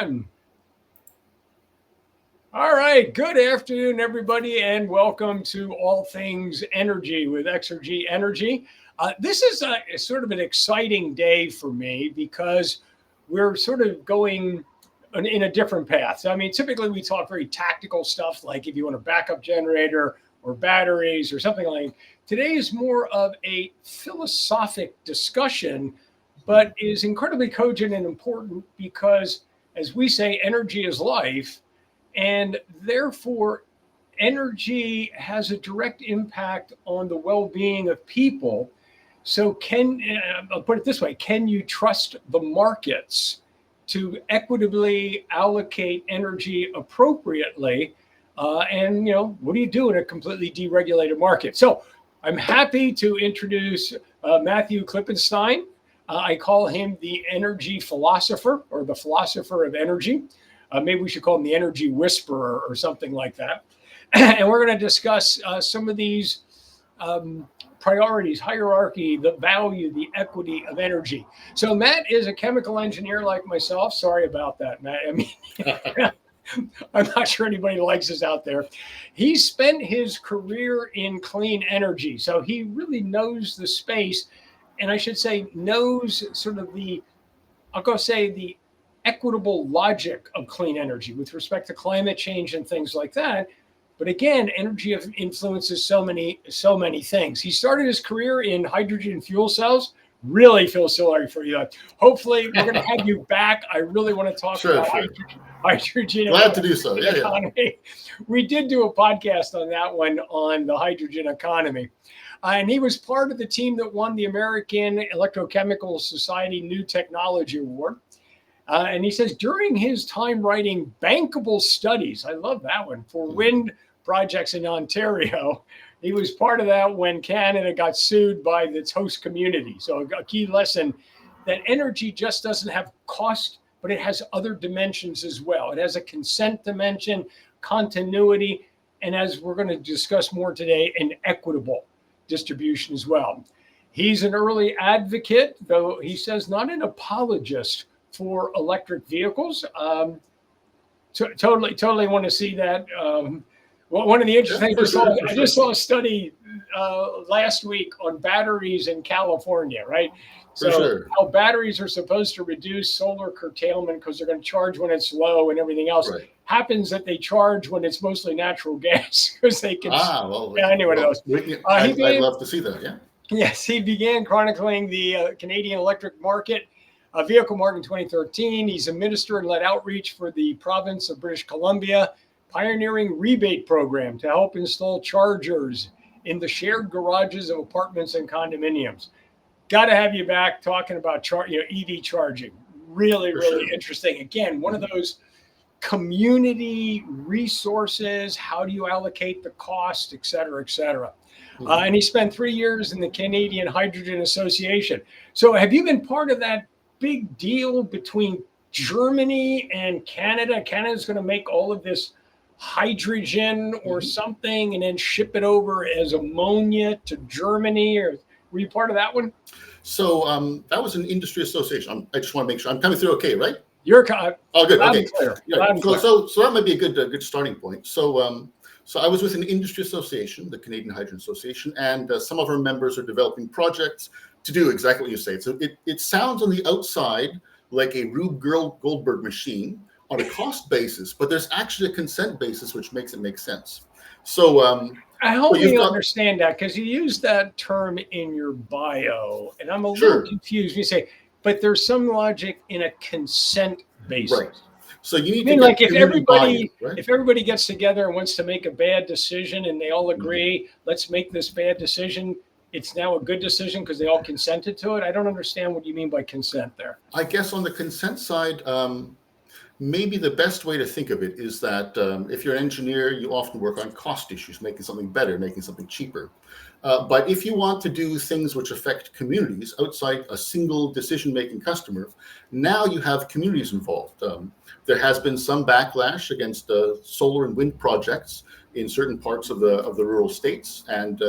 on. All right. Good afternoon, everybody, and welcome to All Things Energy with Exergy Energy. This is a sort of an exciting day for me because we're sort of going in a different path. I mean, typically we talk very tactical stuff, like if you want a backup generator or batteries or something like that. Today is more of a philosophic discussion, but is incredibly cogent and important because, as we say, energy is life. And therefore, energy has a direct impact on the well-being of people. So I'll put it this way, can you trust the markets to equitably allocate energy appropriately? And what do you do in a completely deregulated market? So I'm happy to introduce Matthew Klippenstein. I call him the energy philosopher, or the philosopher of energy. Maybe we should call him the energy whisperer or something like that. And we're going to discuss some of these priorities, hierarchy, the value, the equity of energy. So Matt is a chemical engineer like myself. Sorry about that, Matt. I mean, I'm not sure anybody likes us out there. He spent his career in clean energy. So he really knows the space. And I should say knows sort of the equitable logic of clean energy with respect to climate change and things like that. But again, energy influences so many things. He started his career in hydrogen fuel cells. Really feel sorry for you. Hopefully, we're going to have you back. I really want to talk about hydrogen. Glad to do so. Economy. Yeah. We did do a podcast on that one on the hydrogen economy. And he was part of the team that won the American Electrochemical Society New Technology Award. And he says during his time writing bankable studies, I love that one, for wind projects in Ontario, he was part of that when Canada got sued by its host community. So a key lesson that energy just doesn't have cost, but it has other dimensions as well. It has a consent dimension, continuity, and as we're going to discuss more today, an equitable distribution as well. He's an early advocate, though he says not an apologist, for electric vehicles. Totally want to see that. One of the interesting things, I just saw a study last week on batteries in California, right? So how batteries are supposed to reduce solar curtailment because they're going to charge when it's low and everything else. Right. Happens that they charge when it's mostly natural gas because they can. Anyway, I'd love to see that, yeah. Yes, he began chronicling the Canadian electric market, vehicle market in 2013. He's a minister and led outreach for the province of British Columbia, pioneering rebate program to help install chargers in the shared garages of apartments and condominiums. Got to have you back talking about EV charging. Really interesting. Again, one of those community resources. How do you allocate the cost, et cetera, et cetera. And he spent 3 years in the Canadian Hydrogen Association. So have you been part of that big deal between Germany and Canada? Canada's going to make all of this hydrogen or something and then ship it over as ammonia to Germany. Or were you part of that one? So that was an industry association. I just want to make sure I'm coming through okay, right? You're good. Okay. Clear. Yeah. So that might be a good starting point. So I was with an industry association, the Canadian Hydrogen Association, and some of our members are developing projects to do exactly what you say. So it sounds on the outside like a Rube Goldberg machine on a cost basis, but there's actually a consent basis, which makes it make sense. So I hope you understand that, because you use that term in your bio, and I'm a little confused. You say, but there's some logic in a consent basis. Right. So you need to like if everybody gets together and wants to make a bad decision and they all agree, let's make this bad decision, it's now a good decision because they all consented to it. I don't understand what you mean by consent there. I guess on the consent side, maybe the best way to think of it is that if you're an engineer, you often work on cost issues, making something better, making something cheaper. But if you want to do things which affect communities outside a single decision-making customer, now you have communities involved. There has been some backlash against solar and wind projects in certain parts of the rural states, and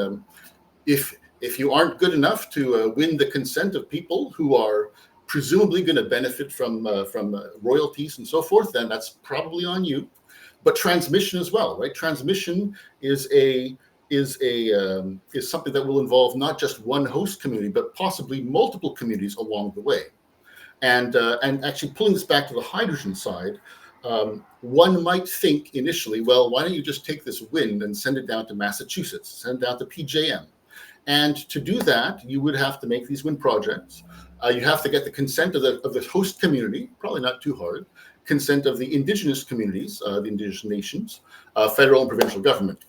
if you aren't good enough to win the consent of people who are presumably going to benefit from royalties and so forth, then that's probably on you. But transmission as well, right? Transmission is something that will involve not just one host community, but possibly multiple communities along the way. And actually pulling this back to the hydrogen side, one might think initially, well, why don't you just take this wind and send it down to Massachusetts, send it down to PJM? And to do that, you would have to make these wind projects. You have to get the consent of the host community, probably not too hard, consent of the indigenous communities, the indigenous nations, federal and provincial government.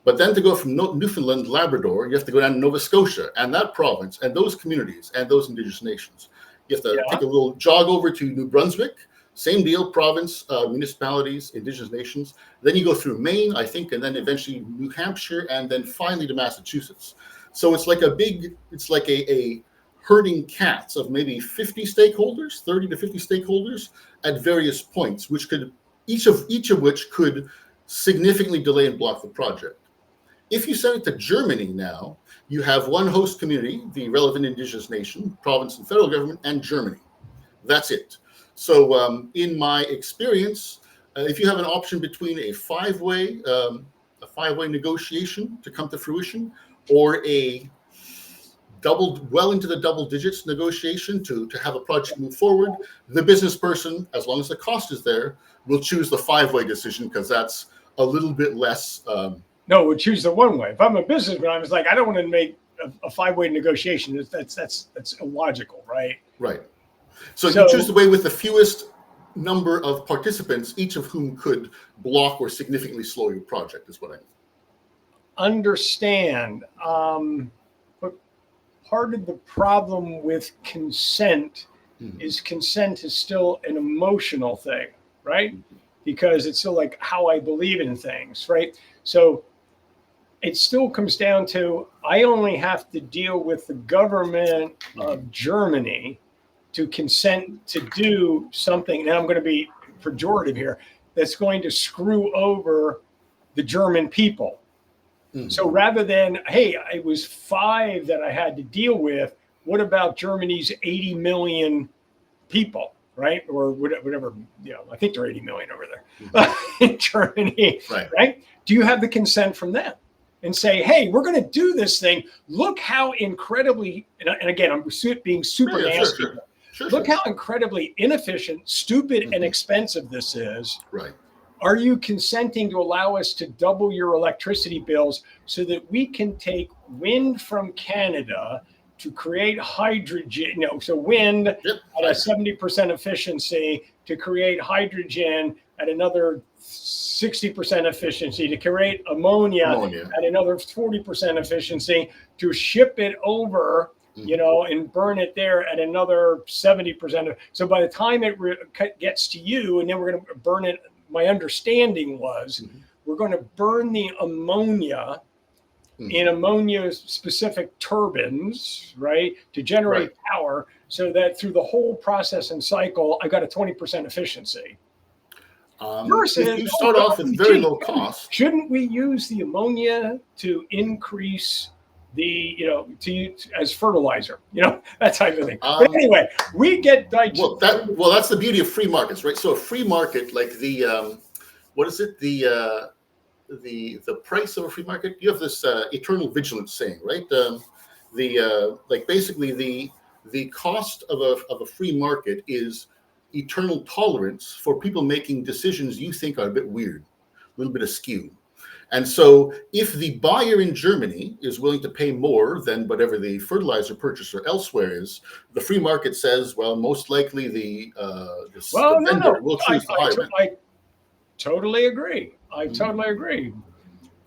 But then to go from Newfoundland, Labrador, you have to go down to Nova Scotia and that province and those communities and those indigenous nations. You have to take a little jog over to New Brunswick, same deal, province, municipalities, indigenous nations. Then you go through Maine, I think, and then eventually New Hampshire, and then finally to Massachusetts. So it's like a herding cats of maybe 50 stakeholders, 30 to 50 stakeholders at various points, which could each of which could significantly delay and block the project. If you send it to Germany now, you have one host community, the relevant indigenous nation, province and federal government, and Germany. That's it. So in my experience, if you have an option between a five-way negotiation to come to fruition, or a well into the double digits negotiation to have a project move forward, the business person, as long as the cost is there, will choose the five-way decision because that's a little bit less. No, would choose the one way. If I'm a businessman, I was like, I don't want to make a five-way negotiation. That's illogical, right? Right. So you choose the way with the fewest number of participants, each of whom could block or significantly slow your project, is what I mean. Understand. But part of the problem with consent is consent is still an emotional thing, right? Because it's still like how I believe in things, right? So it still comes down to, I only have to deal with the government of Germany to consent to do something. Now I'm going to be pejorative here. That's going to screw over the German people. So rather than, hey, it was 5 that I had to deal with, what about Germany's 80 million people, right? Or whatever, I think they're 80 million over there in Germany, right? Do you have the consent from them? And say, hey, we're going to do this thing. Look how incredibly, and again, I'm being super nasty. Sure. Look how incredibly inefficient, stupid, and expensive this is. Right. Are you consenting to allow us to double your electricity bills so that we can take wind from Canada to create hydrogen? So wind at a 70% efficiency to create hydrogen at another 60% efficiency, to create ammonia at another 40% efficiency, to ship it over, and burn it there at another 70%. So by the time it gets to you, and then we're going to burn it, my understanding was we're going to burn the ammonia in ammonia-specific turbines, right, to generate power, so that through the whole process and cycle, I got a 20% efficiency. Versus, if you start off with very low cost, shouldn't we use the ammonia to increase the, to use as fertilizer, that type of thing? But anyway, we get digested. Well, that's the beauty of free markets, right? So a free market, like the, what is it? The price of a free market. You have this eternal vigilance saying, right? Basically the cost of a free market is eternal tolerance for people making decisions you think are a bit weird, a little bit askew. And so if the buyer in Germany is willing to pay more than whatever the fertilizer purchaser elsewhere is, the free market says, well, most likely the vendor will choose the higher. I totally agree. Totally agree.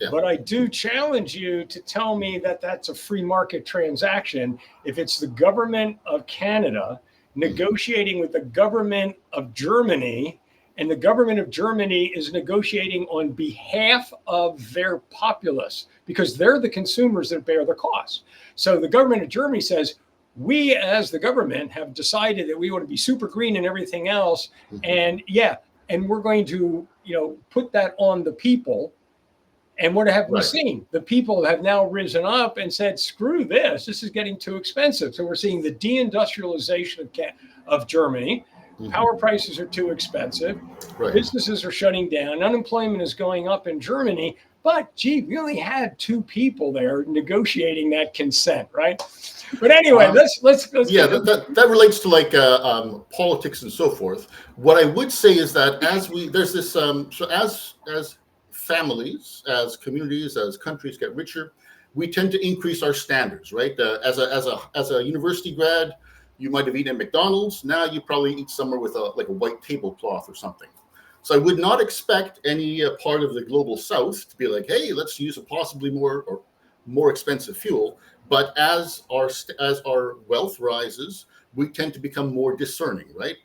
Yeah. But I do challenge you to tell me that that's a free market transaction if it's the government of Canada negotiating with the government of Germany, and the government of Germany is negotiating on behalf of their populace, because they're the consumers that bear the cost. So the government of Germany says, we as the government have decided that we want to be super green and everything else. And we're going to, put that on the people. And what have we Right. seen? The people have now risen up and said, screw this. This is getting too expensive. So we're seeing the deindustrialization of Germany. Power prices are too expensive. Right. Businesses are shutting down. Unemployment is going up in Germany. But, gee, we only had 2 people there negotiating that consent, right? But anyway, let's yeah, that relates to like politics and so forth. What I would say is that there's this so as families, as communities, as countries get richer, we tend to increase our standards, right? As a university grad, you might have eaten at McDonald's. Now you probably eat somewhere with a white tablecloth or something. So I would not expect any part of the global south to be like, hey, let's use a possibly more expensive fuel. But as our wealth rises, we tend to become more discerning, right?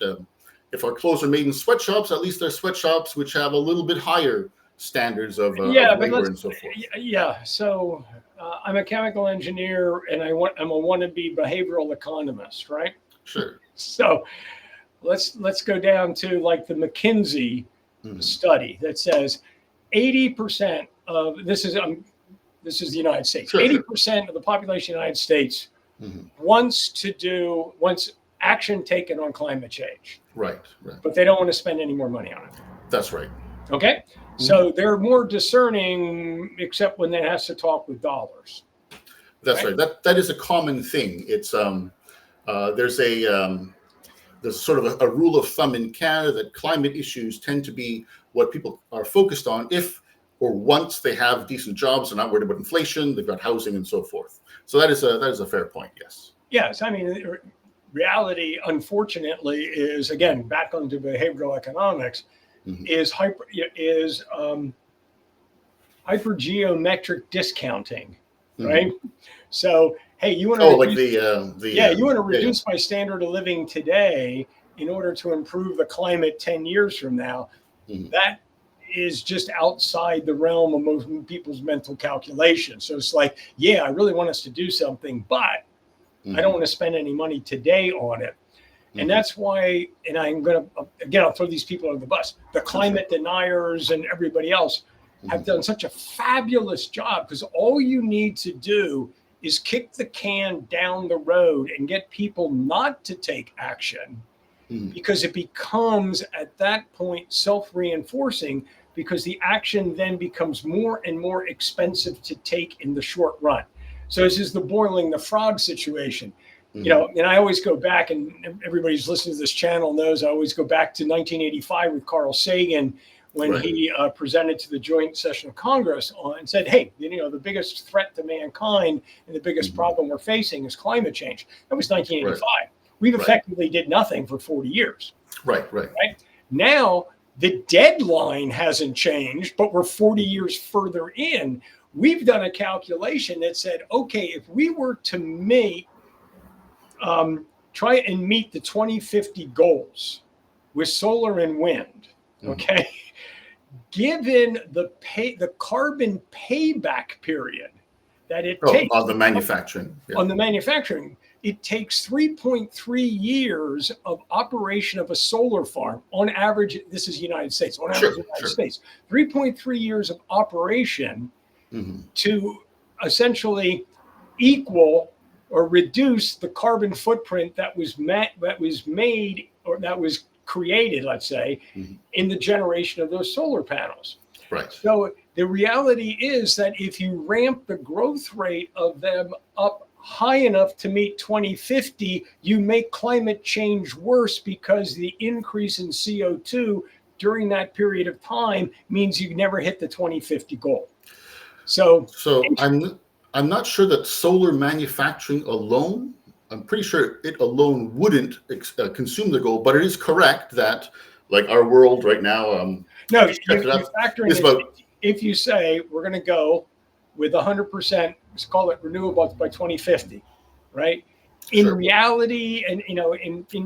If our clothes are made in sweatshops, at least they're sweatshops which have a little bit higher standards of labor and so forth. Yeah. So I'm a chemical engineer, and I'm a wannabe behavioral economist, right? Sure. So let's go down to like the McKinsey study that says 80% of this is the United States. 80% of the population of the United States wants action taken on climate change. Right. But they don't want to spend any more money on it. That's right. Okay. So they're more discerning, except when it has to talk with dollars. That's right. That is a common thing. It's there's sort of a rule of thumb in Canada that climate issues tend to be what people are focused on if or once they have decent jobs, they're not worried about inflation, they've got housing and so forth. So that is a fair point. Yes. Yes. I mean, reality, unfortunately, is, again, back onto behavioral economics, is hypergeometric discounting, right? So, hey, you want to you want to reduce my standard of living today in order to improve the climate 10 years from now. That is just outside the realm of most people's mental calculation. So it's like, yeah, I really want us to do something, but I don't want to spend any money today on it. And that's why, and I'm going to, again, I'll throw these people under the bus. The climate deniers and everybody else have done such a fabulous job, because all you need to do is kick the can down the road and get people not to take action, because it becomes at that point self-reinforcing, because the action then becomes more and more expensive to take in the short run. So this is the boiling the frog situation. You know, and I always go back, and everybody's listening to this channel knows I always go back to 1985 with Carl Sagan, when he presented to the joint session of Congress and said, hey, the biggest threat to mankind and the biggest problem we're facing is climate change. That was 1985. We've effectively did nothing for 40 years. Right. Now, the deadline hasn't changed, but we're 40 years further in. We've done a calculation that said, okay, if we were to try and meet the 2050 goals with solar and wind, okay, given the carbon payback period that it takes on the manufacturing, it takes 3.3 years of operation of a solar farm on average. This is United States, on average, United States, 3.3 years of operation to essentially equal or reduce the carbon footprint that was made or that was created, let's say, in the generation of those solar panels. Right. So the reality is that if you ramp the growth rate of them up high enough to meet 2050, you make climate change worse, because the increase in CO2 during that period of time means you never hit the 2050 goal. So I'm not sure that solar manufacturing alone, I'm pretty sure it alone wouldn't consume the goal, but it is correct that, like, our world right now, if you say we're going to go with 100%, let's call it renewables by 2050, right? In reality, and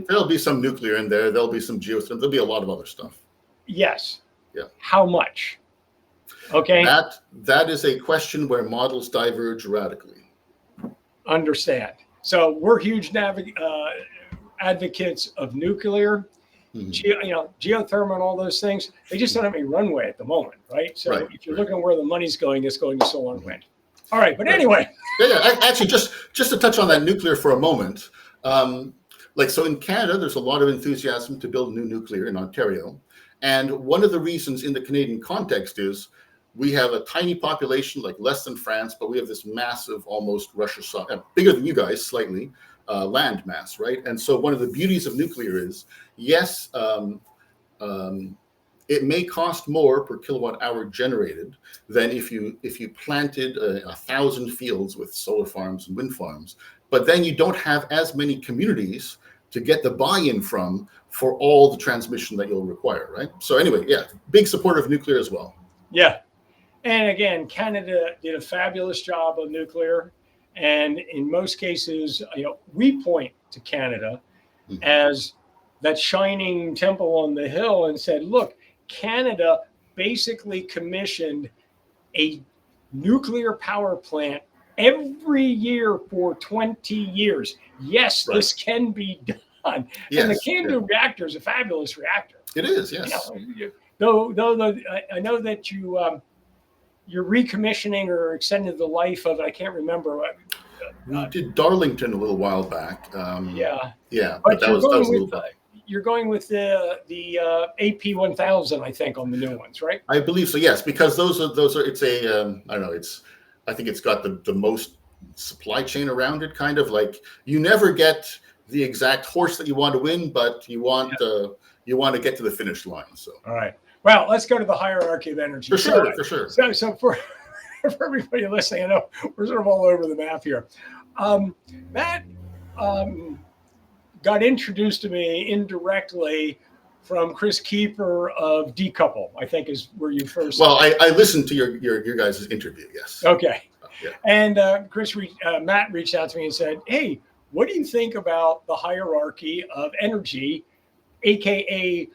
there'll be some nuclear in there, there'll be some geothermal, there'll be a lot of other stuff. Yes. Yeah. How much? Okay. That is a question where models diverge radically. Understand. So we're huge advocates of nuclear. Mhm. Geothermal and all those things, they just don't have any runway at the moment, right? So Right. if you're Right. looking at where the money's going, it's going to solar and Mhm. wind. All right, but Right. anyway. Yeah. Actually, just to touch on that nuclear for a moment. So in Canada, there's a lot of enthusiasm to build new nuclear in Ontario. And one of the reasons in the Canadian context is we have a tiny population, like less than France, but we have this massive, almost Russia, bigger than you guys, slightly, land mass, right? And so one of the beauties of nuclear is, yes, um, it may cost more per kilowatt hour generated than if you planted 1,000 fields with solar farms and wind farms, but then you don't have as many communities to get the buy-in from for all the transmission that you'll require, right? So anyway, yeah, big supporter of nuclear as well. Yeah. And again, Canada did a fabulous job of nuclear. And in most cases, we point to Canada Mhm. as that shining temple on the hill and said, look, Canada basically commissioned a nuclear power plant every year for 20 years. Yes, Right. this can be done. Yes. And the CANDU reactor is a fabulous reactor. It is, yes. Though I know that you're recommissioning or extended the life of it. I can't remember. We did Darlington a little while back. Yeah, Yeah, but that was a little back. You're going with the AP 1000, I think, on the new ones, right? I believe so. Yes, because those are. It's a. I don't know. I think it's got the most supply chain around it. Kind of like you never get the exact horse that you want to win, but you want to get to the finish line. So. All right. Well, let's go to the hierarchy of energy. For sure. So for everybody listening, I know we're sort of all over the map here. Matt got introduced to me indirectly from Chris Keeper of Decouple, I think is where you first. Well, I listened to your guys' interview. Yes. Okay. Yeah. And Matt reached out to me and said, "Hey, what do you think about the hierarchy of energy, aka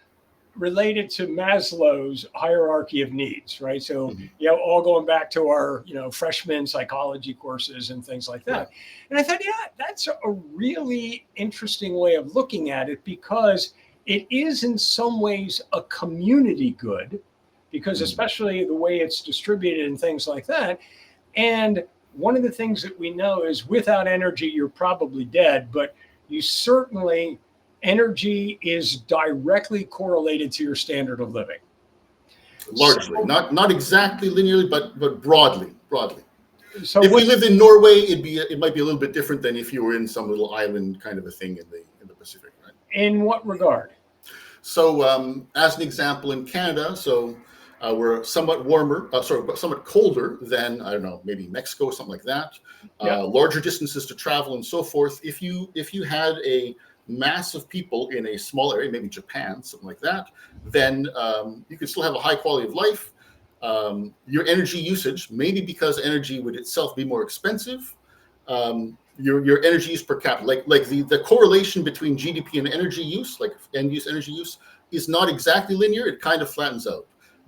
related to Maslow's hierarchy of needs?" Right. So, all going back to our, freshman psychology courses and things like that. Right. And I thought, that's a really interesting way of looking at it, because it is in some ways a community good, because especially the way it's distributed and things like that. And one of the things that we know is without energy, you're probably dead, but you certainly, energy is directly correlated to your standard of living. Largely, so, not exactly linearly, but broadly. So if we lived in Norway, it might be a little bit different than if you were in some little island kind of a thing in the Pacific, right? In what regard? So, as an example, in Canada, we're somewhat somewhat colder than, I don't know, maybe Mexico, something like that. Larger distances to travel and so forth. If you had a mass of people in a small area, maybe Japan, something like that, then you could still have a high quality of life. Your energy usage, maybe because energy would itself be more expensive, your energy use per capita, like the correlation between GDP and energy use, like end use energy use, is not exactly linear. It kind of flattens out.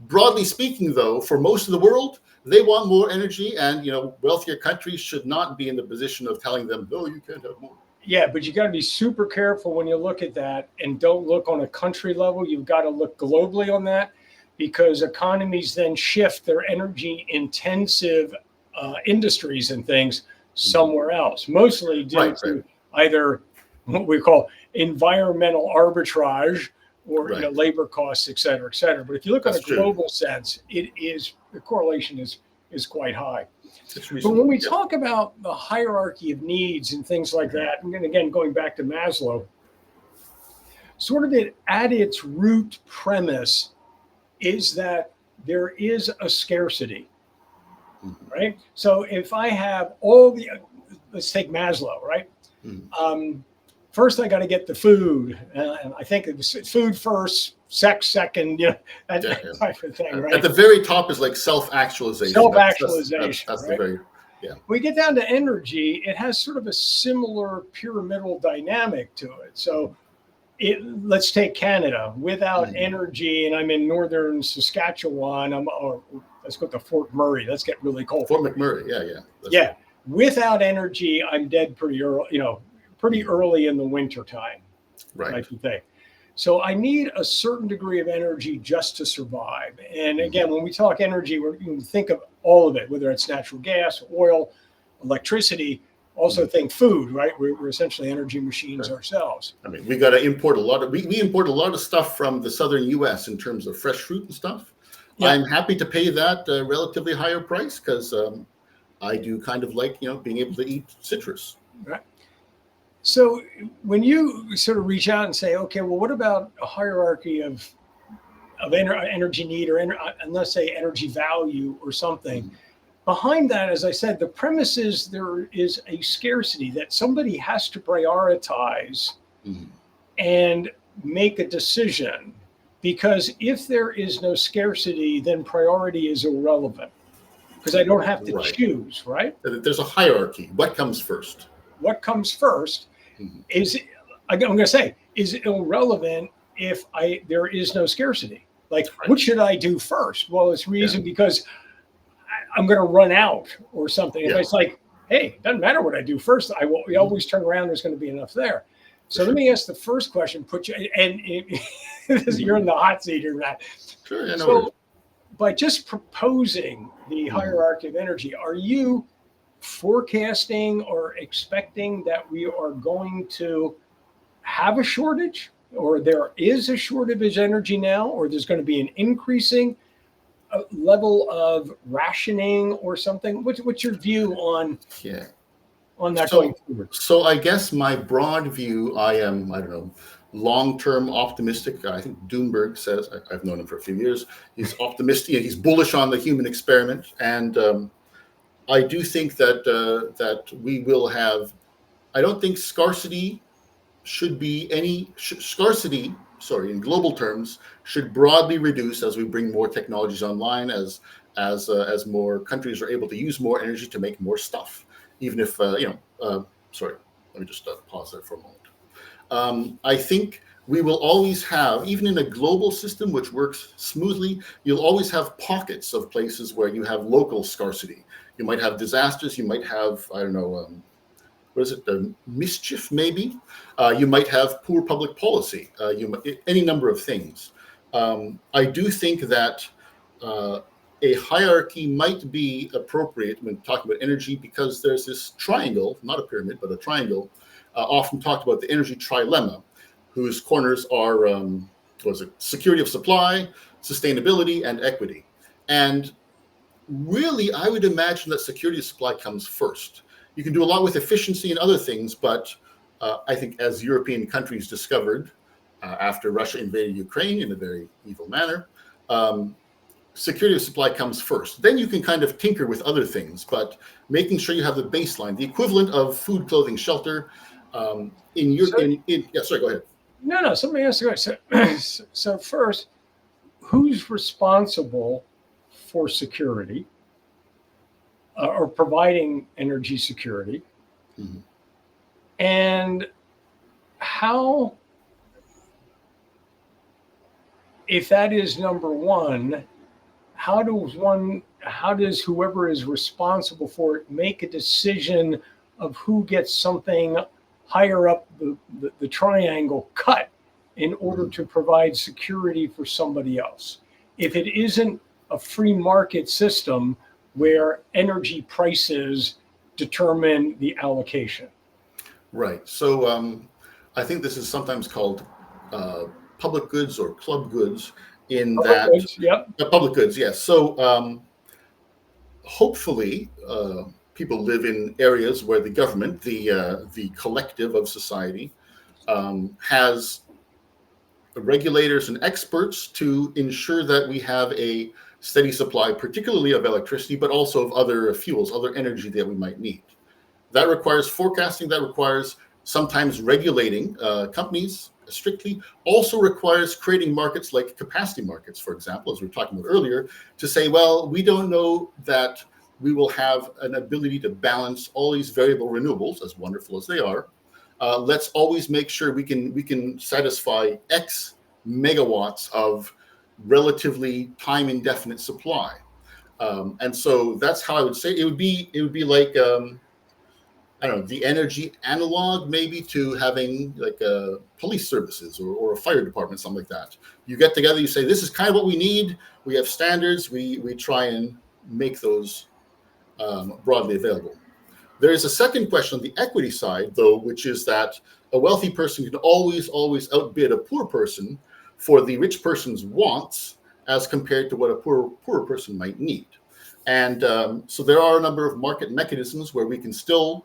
Broadly speaking, though, for most of the world, they want more energy, and wealthier countries should not be in the position of telling them, no, you can't have more. Yeah, but you got to be super careful when you look at that, and don't look on a country level. You've got to look globally on that, because economies then shift their energy intensive industries and things somewhere else, mostly due to either what we call environmental arbitrage or labor costs, et cetera, et cetera. But if you look on a global sense, the correlation is quite high. But when we talk about the hierarchy of needs and things like that, and again, going back to Maslow, sort of at its root premise is that there is a scarcity, right? So if I have let's take Maslow, right? First, I got to get the food, and I think it's food first, sex second, that type of thing, right? At the very top is like self-actualization. Self-actualization. That's right? the very, We get down to energy, it has sort of a similar pyramidal dynamic to it. So let's take Canada. Without energy, and I'm in northern Saskatchewan, or let's go to Fort Murray. Let's get really cold. Fort McMurray, yeah. Without energy, I'm dead pretty early, pretty early in the winter time, right? Type of thing. So I need a certain degree of energy just to survive. And again, when we talk energy, we think of all of it, whether it's natural gas, oil, electricity. Also think food, right? We're essentially energy machines ourselves. I mean, we got to import a lot of, we import a lot of stuff from the southern US in terms of fresh fruit and stuff. Yep. I'm happy to pay that relatively higher price because I do kind of like, being able to eat citrus. Right. So when you sort of reach out and say, okay, well, what about a hierarchy of energy need, or let's say energy value or something? Behind that, as I said, the premise is there is a scarcity that somebody has to prioritize and make a decision, because if there is no scarcity, then priority is irrelevant because I don't have to choose, right? There's a hierarchy. What comes first? What comes first is, I'm going to say, is irrelevant if there is no scarcity. Like, what should I do first? Well, it's reason because I'm going to run out or something. If it's like, hey, it doesn't matter what I do first. We always turn around. There's going to be enough there. So let me ask the first question. You're in the hot seat here, Matt. Sure, yeah, no so by just proposing the hierarchy of energy, are you forecasting or expecting that we are going to have a shortage, or there is a shortage of energy now, or there's going to be an increasing level of rationing or something? What's your view on that going forward? So I guess my broad view, I don't know, long-term optimistic. I think Doomberg says, I've known him for a few years, he's optimistic, he's bullish on the human experiment. And I do think that we will have, I don't think scarcity should be in global terms, should broadly reduce as we bring more technologies online, as more countries are able to use more energy to make more stuff. Even if, sorry, let me just pause there for a moment. I think we will always have, even in a global system which works smoothly, you'll always have pockets of places where you have local scarcity. You might have disasters. You might have, I don't know, mischief maybe. You might have poor public policy. Any number of things. I do think that a hierarchy might be appropriate when talking about energy, because there's this triangle, not a pyramid, but a triangle, often talked about, the energy trilemma, whose corners are security of supply, sustainability, and equity. And really, I would imagine that security of supply comes first. You can do a lot with efficiency and other things, but I think as European countries discovered after Russia invaded Ukraine in a very evil manner, security of supply comes first. Then you can kind of tinker with other things, but making sure you have the baseline, the equivalent of food, clothing, shelter. Sorry, go ahead. No, somebody else. So first, who's responsible for security or providing energy security? And how, if that is number one, how does whoever is responsible for it make a decision of who gets something higher up the triangle cut in order to provide security for somebody else? If it isn't a free market system where energy prices determine the allocation. Right. So I think this is sometimes called public goods or club goods. Public goods, yes. So hopefully people live in areas where the government, the collective of society, has regulators and experts to ensure that we have a steady supply, particularly of electricity, but also of other fuels, other energy that we might need. That requires forecasting, that requires sometimes regulating companies strictly, also requires creating markets like capacity markets, for example, as we were talking about earlier, to say, well, we don't know that we will have an ability to balance all these variable renewables, as wonderful as they are. Let's always make sure we can satisfy X megawatts of relatively time indefinite supply. And so that's how I would say it would be like I don't know, the energy analog maybe to having like police services or a fire department, something like that. You get together, you say, this is kind of what we need. We have standards. We try and make those broadly available. There is a second question on the equity side, though, which is that a wealthy person can always outbid a poor person for the rich person's wants as compared to what a poor person might need. And so there are a number of market mechanisms where we can still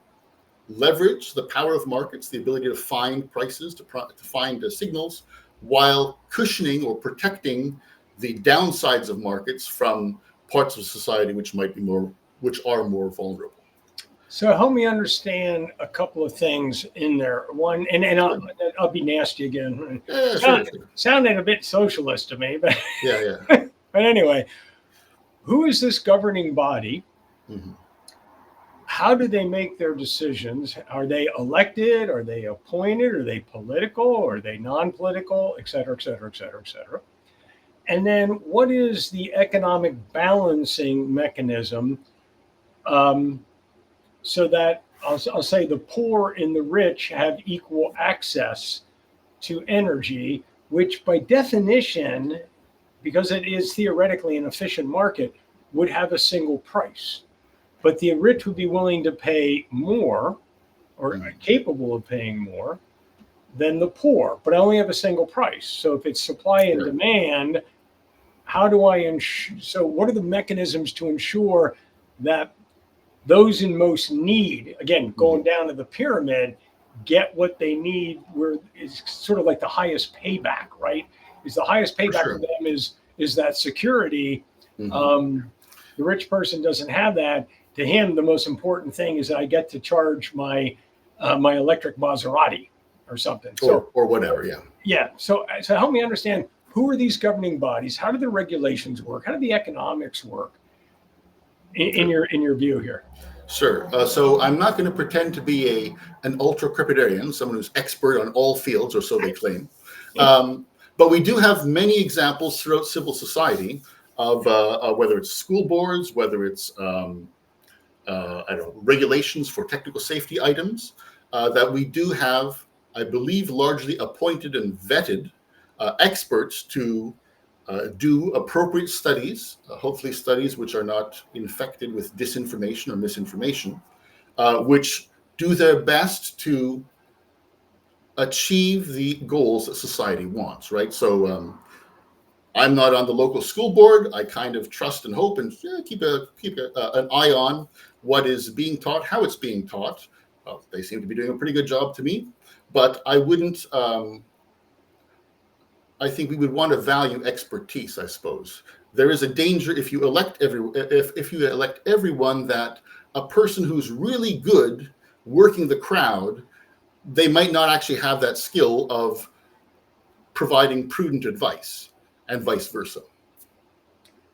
leverage the power of markets, the ability to find prices, to find signals, while cushioning or protecting the downsides of markets from parts of society which are more vulnerable. So help me understand a couple of things in there. One, and I'll be nasty again. Yeah, sure. Sounded a bit socialist to me, but yeah. But anyway, who is this governing body? Mm-hmm. How do they make their decisions? Are they elected? Are they appointed? Are they political? Are they non-political? Et cetera, et cetera, et cetera, et cetera. And then what is the economic balancing mechanism so that I'll say the poor and the rich have equal access to energy, which by definition, because it is theoretically an efficient market, would have a single price. But the rich would be willing to pay more or capable of paying more than the poor, but I only have a single price. So if it's supply and demand, how do I so what are the mechanisms to ensure that those in most need, again, going down to the pyramid, get what they need, where it's sort of like the highest payback, right? Is the highest payback for them is that security. The rich person doesn't have that. To him, the most important thing is that I get to charge my electric Maserati or something. Or whatever, yeah. Yeah. So help me understand, who are these governing bodies? How do the regulations work? How do the economics work in your view here? Sure. So I'm not going to pretend to be an ultra crepidarian, someone who's expert on all fields, or so they claim. But we do have many examples throughout civil society of whether it's school boards, whether it's regulations for technical safety items, that we do have, I believe, largely appointed and vetted experts to do appropriate studies, hopefully studies which are not infected with disinformation or misinformation, which do their best to achieve the goals that society wants, right? So I'm not on the local school board. I kind of trust and hope and keep an eye on what is being taught, how it's being taught. Well, they seem to be doing a pretty good job to me, but I wouldn't. I think we would want to value expertise, I suppose. There is a danger if you elect everyone that a person who's really good working the crowd, they might not actually have that skill of providing prudent advice, and vice versa.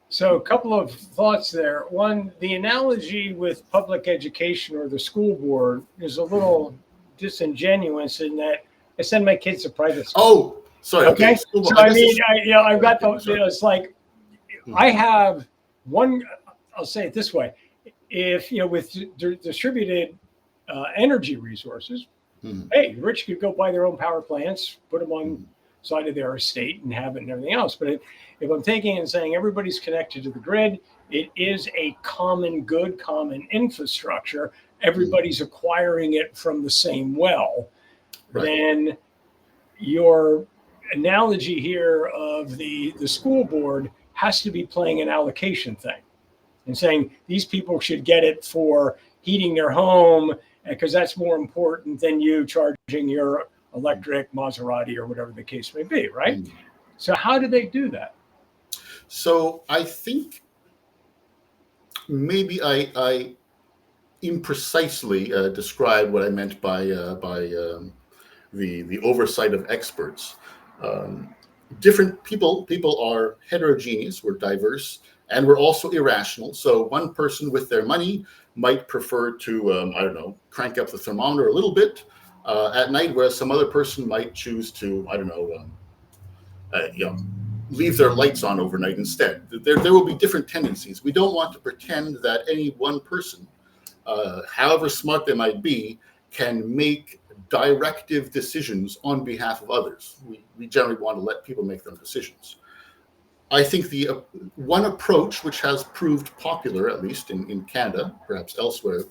So a couple of thoughts there. One, the analogy with public education or the school board is a little disingenuous in that I send my kids to private school. Oh, sorry. Okay. So I mean, I've got those. It's like I have one. I'll say it this way: if with distributed energy resources, hey, the rich could go buy their own power plants, put them on side of their estate, and have it and everything else. But if I'm taking and saying everybody's connected to the grid, it is a common good, common infrastructure. Everybody's acquiring it from the same well. Right. Then your analogy here of the school board has to be playing an allocation thing and saying these people should get it for heating their home because that's more important than you charging your electric Maserati or whatever the case may be, right? So how do they do that? So I think maybe I imprecisely described what I meant by the oversight of experts. Different people are heterogeneous, we're diverse, and we're also irrational. So one person with their money might prefer to, crank up the thermometer a little bit at night, whereas some other person might choose to, leave their lights on overnight instead. There will be different tendencies. We don't want to pretend that any one person however smart they might be, can make directive decisions on behalf of others. We generally want to let people make their own decisions. I think the one approach which has proved popular, at least in Canada, perhaps elsewhere,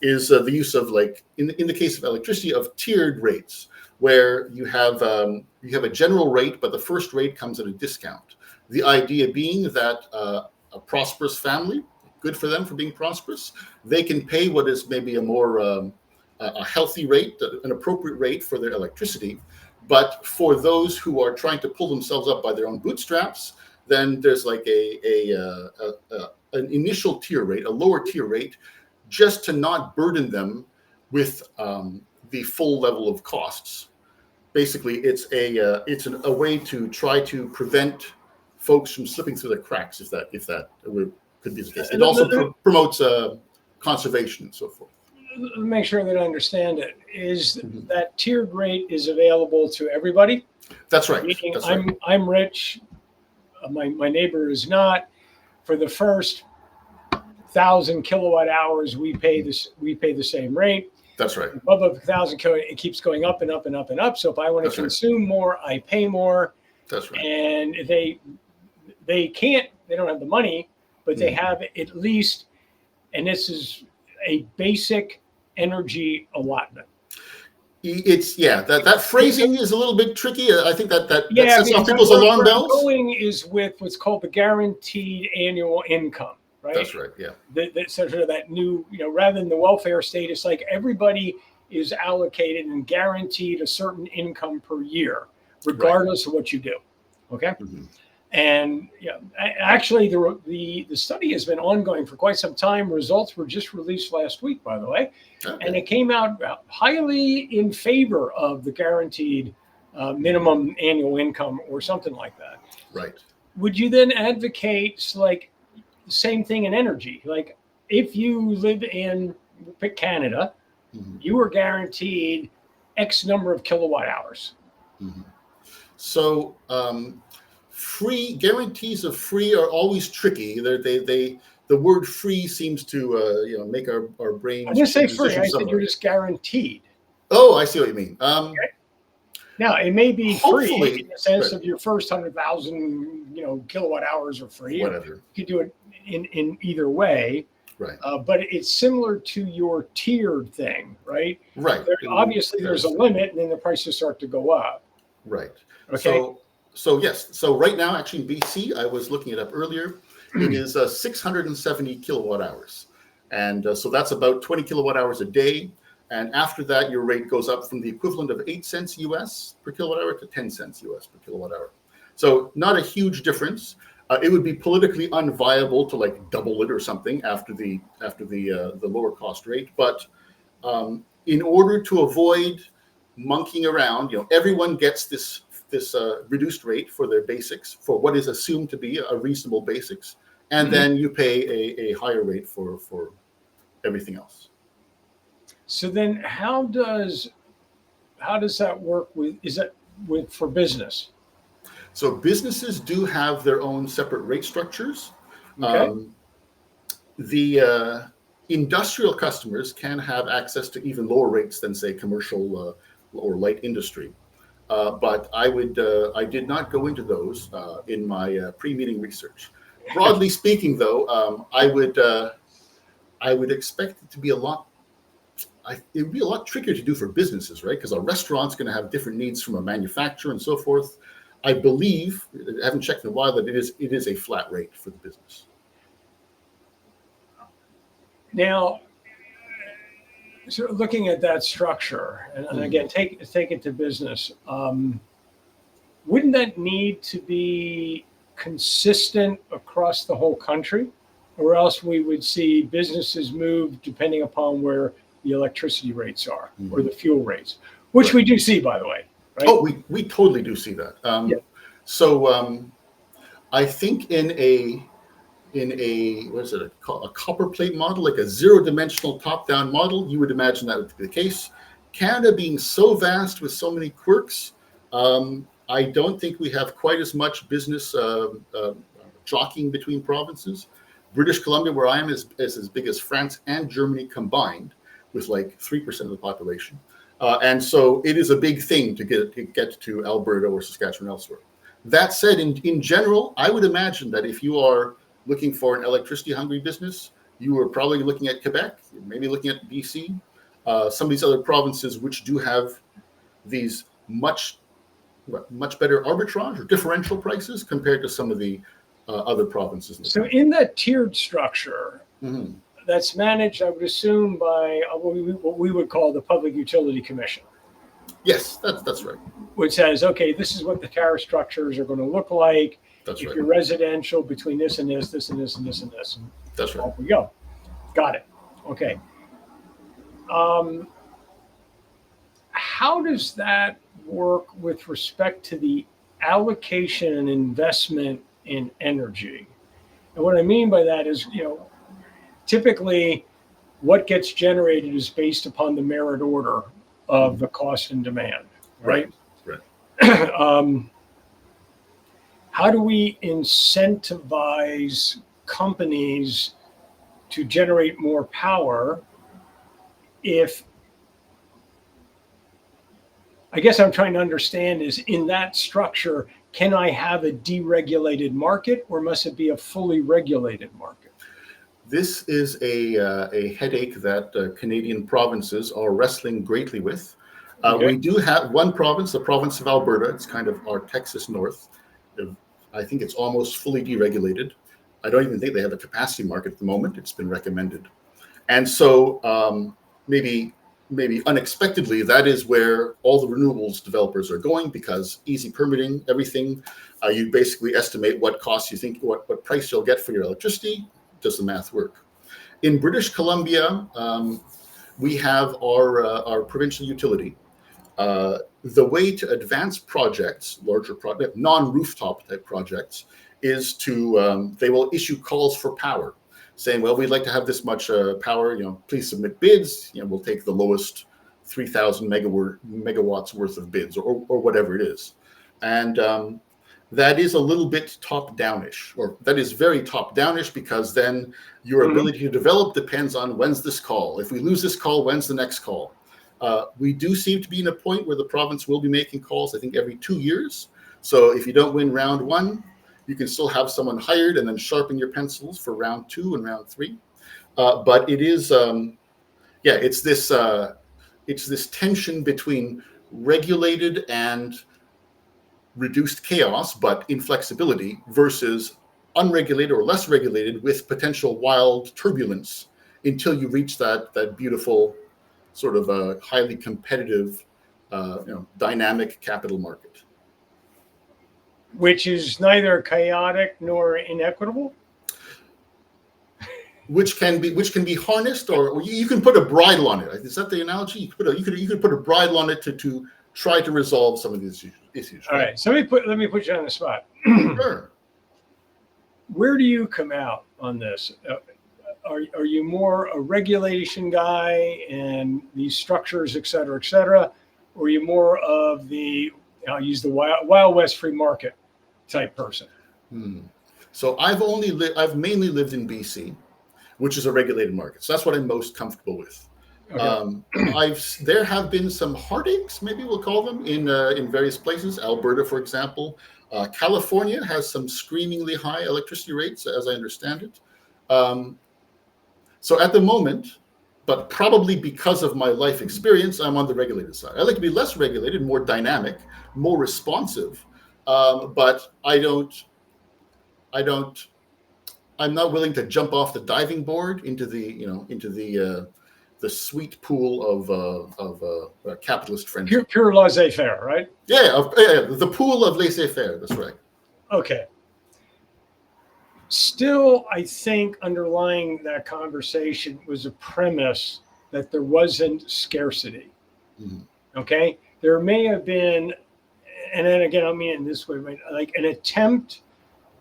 is the use of, like in the case of electricity, of tiered rates, where you have a general rate, but the first rate comes at a discount. The idea being that a prosperous family, good for them for being prosperous, they can pay what is maybe a more a healthy rate, an appropriate rate for their electricity. But for those who are trying to pull themselves up by their own bootstraps, then there's like an initial tier rate, a lower tier rate, just to not burden them with the full level of costs. Basically, it's a way to try to prevent folks from slipping through the cracks, if that could be the case. It also promotes conservation and so forth. Make sure that I understand it. Is that tiered rate is available to everybody? That's right. Meaning That's right. I'm rich. My neighbor is not. For the first 1,000 kilowatt hours, we pay the same rate. That's right. Above 1,000 kilowatt, it keeps going up and up and up and up. So if I want to consume more, I pay more. That's right. And they don't have the money, but they have at least, and this is a basic energy allotment. It's that phrasing is a little bit tricky. I think that sets off because people's alarm bells. Going is with what's called the guaranteed annual income, right? That's right. Yeah. That's sort of that new, rather than the welfare state, it's like everybody is allocated and guaranteed a certain income per year, regardless of what you do. Okay. Mm-hmm. And actually, the study has been ongoing for quite some time. Results were just released last week, by the way, and it came out highly in favor of the guaranteed minimum annual income or something like that. Right. Would you then advocate like the same thing in energy? Like if you live in Canada, you are guaranteed X number of kilowatt hours. Mm-hmm. So. Free guarantees of free are always tricky. The word free seems to make our brains. I didn't say free. I said you're just guaranteed. Oh, I see what you mean. Okay. Now it may be free in the sense of your first 100,000 kilowatt hours are free. Whatever. You could do it in either way. Right. But it's similar to your tiered thing, right? Right. Obviously, there's a limit, and then the prices start to go up. Right. Okay. So yes. So right now, actually in BC, I was looking it up earlier. It is 670 kilowatt hours, and so that's about 20 kilowatt hours a day. And after that, your rate goes up from the equivalent of 8 cents US per kilowatt hour to 10 cents US per kilowatt hour. So not a huge difference. It would be politically unviable to like double it or something after the lower cost rate. But in order to avoid monkeying around, everyone gets this reduced rate for their basics, for what is assumed to be a reasonable basics, and then you pay a higher rate for everything else. So then, how does that work for business? So businesses do have their own separate rate structures. Okay. The industrial customers can have access to even lower rates than, say, commercial or light industry. But I did not go into those in my pre-meeting research. Broadly speaking, though, I would expect it to be a lot. It would be a lot trickier to do for businesses, right? Because a restaurant's going to have different needs from a manufacturer and so forth. I believe, I haven't checked in a while, that it is a flat rate for the business. Now, so looking at that structure, and again, take it to business, wouldn't that need to be consistent across the whole country? Or else we would see businesses move depending upon where the electricity rates are or the fuel rates, which we do see, by the way. Right? Oh, we totally do see that. So I think in a what is it, a copper plate model, like a zero-dimensional top-down model, you would imagine that would be the case. Canada being so vast with so many quirks, I don't think we have quite as much business jockeying between provinces. British Columbia, where I am, is as big as France and Germany combined, with like 3% of the population. And so it is a big thing to get to Alberta or Saskatchewan elsewhere. That said, in general, I would imagine that if you are looking for an electricity-hungry business, you are probably looking at Quebec, maybe looking at BC, some of these other provinces which do have these much better arbitrage or differential prices compared to some of the other provinces. So in that tiered structure, mm-hmm. that's managed, I would assume, by what we would call the Public Utility Commission. Yes, that's right. Which says, okay, this is what the tariff structures are going to look like. That's if right. You're residential, between this and this, this and this and this and this. And that's right. Off we go. Got it. Okay. How does that work with respect to the allocation and investment in energy? And what I mean by that is, typically what gets generated is based upon the merit order of the cost and demand, right? How do we incentivize companies to generate more power if, I guess I'm trying to understand is, in that structure, can I have a deregulated market, or must it be a fully regulated market? This is a headache that Canadian provinces are wrestling greatly with. Okay. We do have one province, the province of Alberta. It's kind of our Texas North. I think it's almost fully deregulated. I don't even think they have a capacity market at the moment. It's been recommended. And so maybe unexpectedly, that is where all the renewables developers are going, because easy permitting, everything. You basically estimate what costs you think, what price you'll get for your electricity. Does the math work? In British Columbia, we have our provincial utility. The way to advance projects, larger projects, non-rooftop type projects, is to they will issue calls for power, saying, well, we'd like to have this much power, please submit bids. We'll take the lowest 3,000 megawatts worth of bids, or whatever it is. And that is a little bit top-downish, or that is very top-downish, because then your ability to develop depends on when's this call. If we lose this call, when's the next call? We do seem to be in a point where the province will be making calls, I think, every 2 years. So if you don't win round one, you can still have someone hired and then sharpen your pencils for round 2 and round 3. But it is, it's this tension between regulated and reduced chaos, but inflexibility, versus unregulated or less regulated with potential wild turbulence, until you reach that beautiful sort of a highly competitive, dynamic capital market, which is neither chaotic nor inequitable. Which can be harnessed, or you can put a bridle on it. Is that the analogy? You could put a bridle on it to try to resolve some of these issues. All right. So let me put you on the spot. Sure. Where do you come out on this? Are you more a regulation guy and these structures, et cetera, or are you more of the, I'll use the Wild West free market type person? So I've mainly lived in BC, which is a regulated market. So that's what I'm most comfortable with. Okay. There have been some heartaches, maybe we'll call them, in various places. Alberta, for example. California has some screamingly high electricity rates, as I understand it. So at the moment, but probably because of my life experience, I'm on the regulated side. I like to be less regulated, more dynamic, more responsive, but I'm not willing to jump off the diving board into the sweet pool of capitalist frenzy. Pure laissez-faire, right? Yeah, the pool of laissez-faire. That's right. Okay. Still, I think underlying that conversation was a premise that there wasn't scarcity. Okay, there may have been, and then again, I mean in this way, right? Like an attempt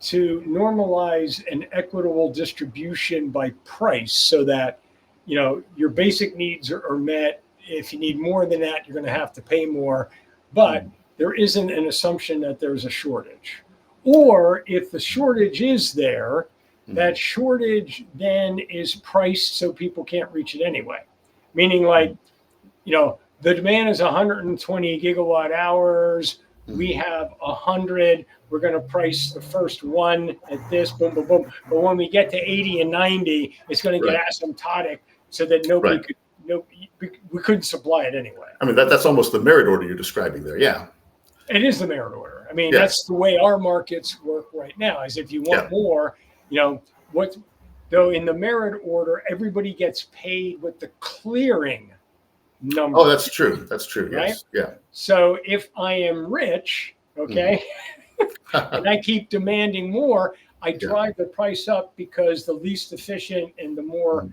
to normalize an equitable distribution by price, so that your basic needs are met. If you need more than that, you're going to have to pay more, but there isn't an assumption that there's a shortage. Or if the shortage is there, that shortage then is priced so people can't reach it anyway. Meaning, like, the demand is 120 gigawatt hours. We have 100. We're going to price the first one at this, boom, boom, boom. But when we get to 80 and 90, it's going to get asymptotic so that nobody could. We couldn't supply it anyway. I mean, that's almost the merit order you're describing there. Yeah. It is the merit order. I mean, that's the way our markets work right now, is if you want more, though in the merit order, everybody gets paid with the clearing number. Oh, that's true. That's true. Right? Yes. Yeah. So if I am rich, and I keep demanding more, I drive the price up because the least efficient and the more,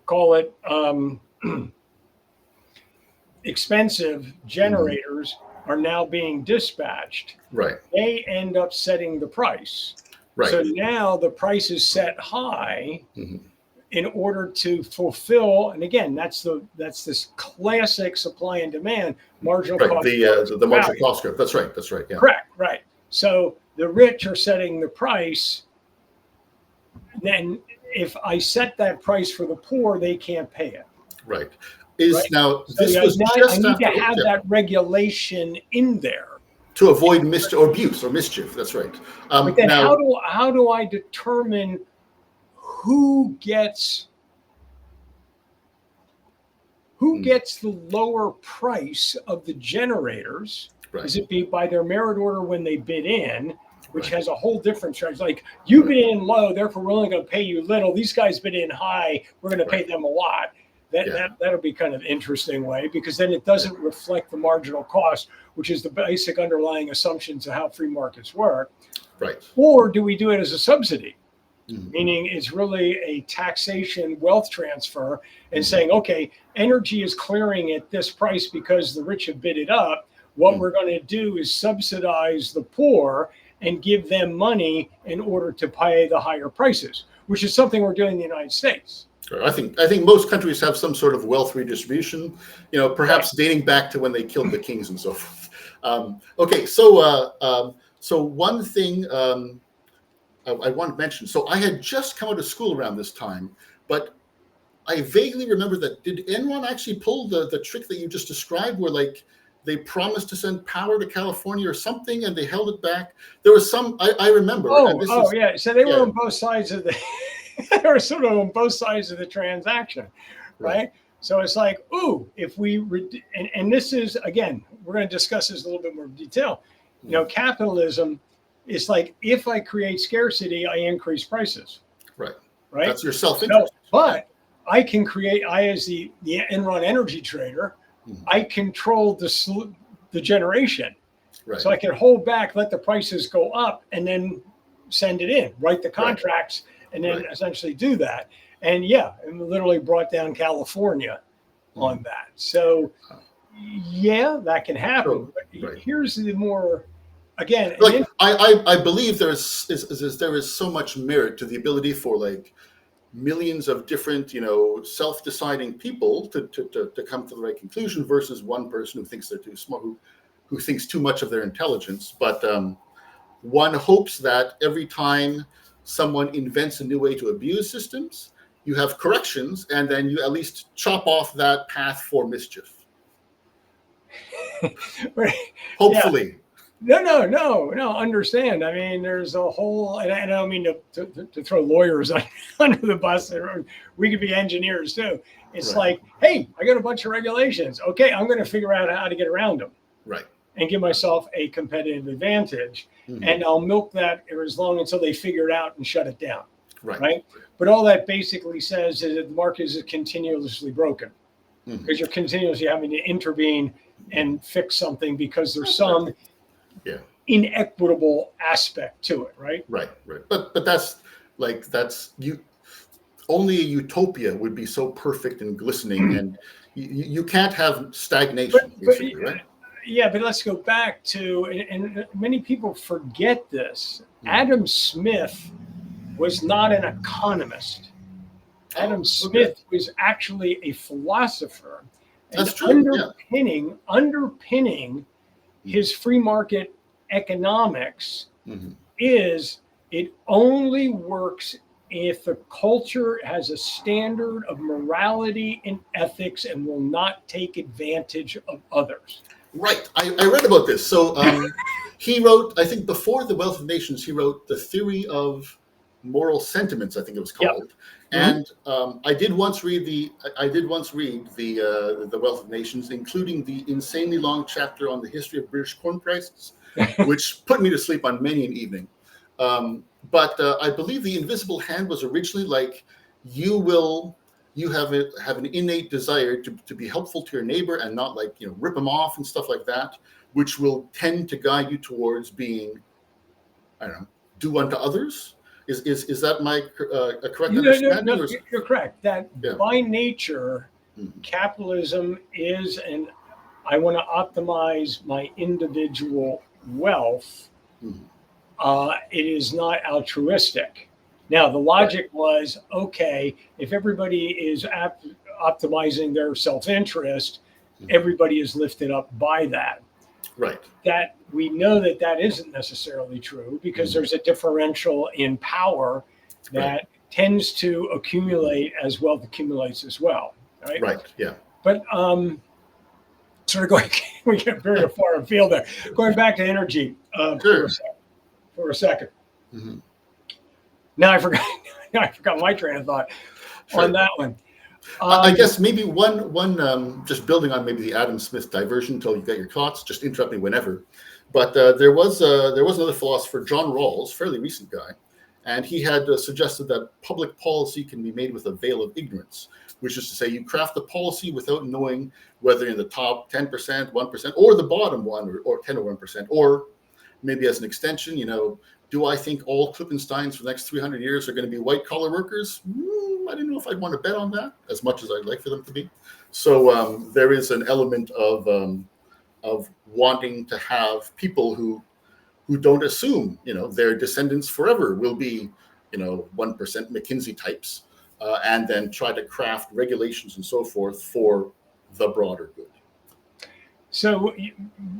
call it, expensive generators are now being dispatched. Right. They end up setting the price. Right. So now the price is set high in order to fulfill, and again, that's this classic supply and demand marginal cost. The marginal cost curve. That's right. That's right. Yeah. Correct. Right. So the rich are setting the price. Then if I set that price for the poor, they can't pay it. Right. Now this was just I need to have that regulation in there to avoid abuse or mischief. That's right. But then how do I determine who gets the lower price of the generators? Right. Is it by their merit order when they bid in, which has a whole different strategy? Like, you bid in low, therefore we're only going to pay you little. These guys bid in high, we're going to pay them a lot. That'll be kind of interesting way, because then it doesn't reflect the marginal cost, which is the basic underlying assumptions of how free markets work. Right. Or do we do it as a subsidy? Meaning it's really a taxation wealth transfer and saying, okay, energy is clearing at this price because the rich have bid it up. What we're going to do is subsidize the poor and give them money in order to pay the higher prices, which is something we're doing in the United States. I think most countries have some sort of wealth redistribution, perhaps dating back to when they killed the kings and so forth. So one thing I want to mention. So I had just come out of school around this time, but I vaguely remember that. Did Enron actually pull the trick that you just described, where like they promised to send power to California or something, and they held it back? There was some. I remember. Yeah. So they were on both sides of the. They were sort of on both sides of the transaction, right? So it's like, if we and this is, again, we're going to discuss this a little bit more detail. Capitalism is like, if I create scarcity, I increase prices. Right. That's your self-interest. But I can create. As the Enron energy trader, I control the generation. Right. So I can hold back, let the prices go up, and then send it in, write the contracts. And then essentially do that. And and literally brought down California on that. So that can happen. But here's the more, again, like, I believe there is so much merit to the ability for like millions of different, self-deciding people to come to the right conclusion versus one person who thinks they're too smart, who thinks too much of their intelligence. But one hopes that every time someone invents a new way to abuse systems, you have corrections, and then you at least chop off that path for mischief. Hopefully. No. Understand. I mean, there's a whole, and I don't mean to throw lawyers under the bus. We could be engineers too. It's like, hey, I got a bunch of regulations. Okay, I'm going to figure out how to get around them. Right. And give myself a competitive advantage. And I'll milk that as long until they figure it out and shut it down. Right. But all that basically says is that the market is continuously broken, because you're continuously having to intervene and fix something because there's some inequitable aspect to it. Right. But that's you. Only a utopia would be so perfect and glistening, and you can't have stagnation, basically, right? Yeah, but let's go back to, and many people forget this. Adam Smith was not an economist. Adam Smith was actually a philosopher. That's true. Underpinning his free market economics is it only works if the culture has a standard of morality and ethics and will not take advantage of others. Right. I read about this. So he wrote, I think before The Wealth of Nations, he wrote The Theory of Moral Sentiments, I think it was called. Yep. And I did once read the Wealth of Nations, including the insanely long chapter on the history of British corn prices, which put me to sleep on many an evening. But I believe the invisible hand was originally like, you have an innate desire to be helpful to your neighbor and not like, rip them off and stuff like that, which will tend to guide you towards being, I don't know, do unto others. Is that my correct understanding? No, you're correct. That by nature, capitalism is, and I want to optimize my individual wealth. It is not altruistic. Now, the logic was, okay, if everybody is optimizing their self-interest, everybody is lifted up by that. Right. That we know that isn't necessarily true because there's a differential in power that tends to accumulate as wealth accumulates as well. Right. Right. Yeah. But sort of going, we get very far afield there. Going back to energy for a second. Now I forgot my train of thought on that one. I guess maybe one just building on maybe the Adam Smith diversion until you get your thoughts. Just interrupt me whenever. But there was another philosopher, John Rawls, fairly recent guy, and he had suggested that public policy can be made with a veil of ignorance, which is to say you craft the policy without knowing whether in the top 10%, 1%, or the bottom 1 or 10 or 1%, or maybe as an extension, do I think all Klippensteins for the next 300 years are going to be white-collar workers? I don't know if I'd want to bet on that as much as I'd like for them to be. So there is an element of wanting to have people who don't assume, their descendants forever will be, 1% McKinsey types, and then try to craft regulations and so forth for the broader good. So,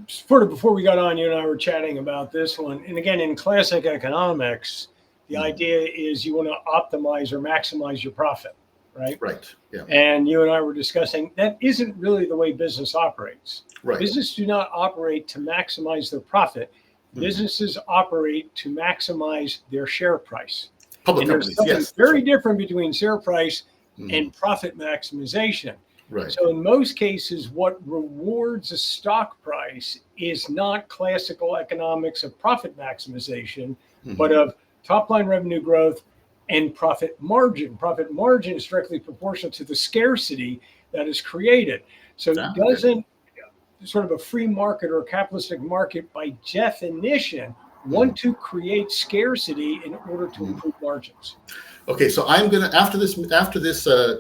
sort of before we got on, you and I were chatting about this one. And again, in classic economics, the idea is you want to optimize or maximize your profit, right? Right. Yeah. And you and I were discussing that isn't really the way business operates. Right. Business do not operate to maximize their profit. Businesses operate to maximize their share price. Public companies, there's something very different between share price and profit maximization. Right. So in most cases, what rewards a stock price is not classical economics of profit maximization, but of top line revenue growth and profit margin. Profit margin is directly proportional to the scarcity that is created. So it doesn't sort of a free market or a capitalistic market by definition want to create scarcity in order to improve margins. Okay, so I'm gonna after this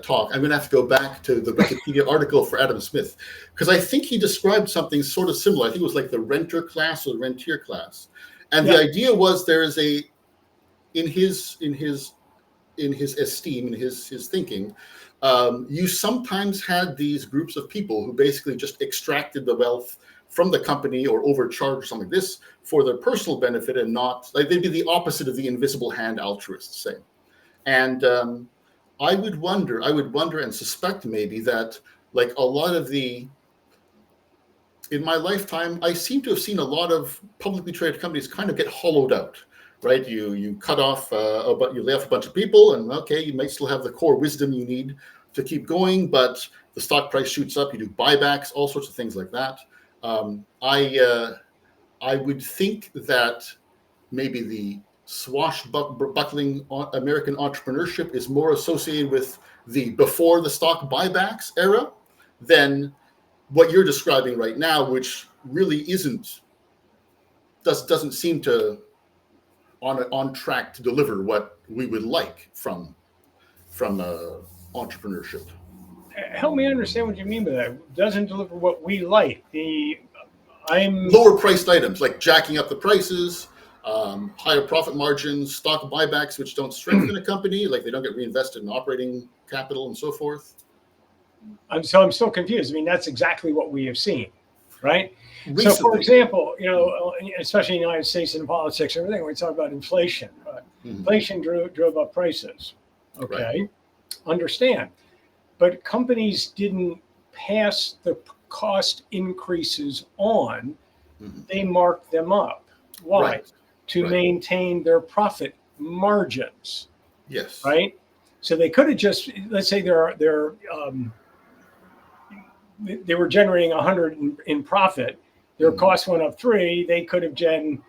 talk, I'm gonna have to go back to the Wikipedia article for Adam Smith because I think he described something sort of similar. I think it was like the renter class or the rentier class, and the idea was there is in his esteem, in his thinking, you sometimes had these groups of people who basically just extracted the wealth from the company or overcharged or something like this for their personal benefit and not like they'd be the opposite of the invisible hand altruists, say. And I would wonder and suspect maybe that like a lot of in my lifetime, I seem to have seen a lot of publicly traded companies kind of get hollowed out, right? You cut off, but you lay off a bunch of people and okay, you might still have the core wisdom you need to keep going, but the stock price shoots up, you do buybacks, all sorts of things like that. I would think that maybe the swashbuckling American entrepreneurship is more associated with the before the stock buybacks era than what you're describing right now, which really doesn't seem to on track to deliver what we would like from entrepreneurship. Help me understand what you mean by that. Doesn't deliver what we like. Lower priced items like jacking up the prices, higher profit margins, stock buybacks, which don't strengthen a company, like they don't get reinvested in operating capital and so forth. I'm still confused. I mean, that's exactly what we have seen. right? So, for Recently, example, especially in the United States in politics, everything we talk about inflation. Inflation drove up prices. right. Okay, understand. But companies didn't pass the cost increases on, Mhm. they marked them up. Why? Right, To right. maintain their profit margins, Yes. right? So they could have just, let's say they were generating 100 in profit, their Mhm. cost went up 3, they could have then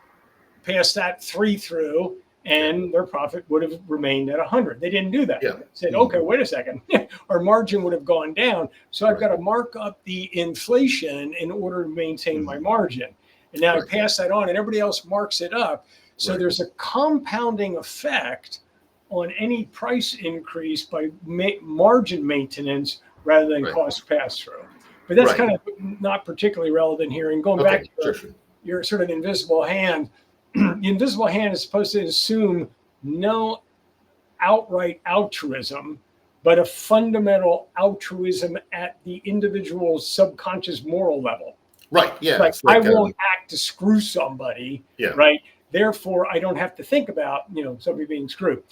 passed that 3 through, Yeah. and their profit would have remained at 100. They didn't do that. Yeah. They said, Mhm. okay, wait a second, our margin would have gone down. So I've Right. got to mark up the inflation in order to maintain my Mhm. margin. And now I Right. pass that on, and everybody else marks it up. So Right. there's a compounding effect on any price increase by margin maintenance rather than Right. cost pass through. But that's Right. kind of not particularly relevant here. And going back Okay. to Sure. Sure. your sort of invisible hand, the invisible hand is supposed to assume no outright altruism, but a fundamental altruism at the individual's subconscious moral level. Right. Yeah. Like, It's I like won't act to screw somebody, yeah. right? Therefore, I don't have to think about somebody being screwed.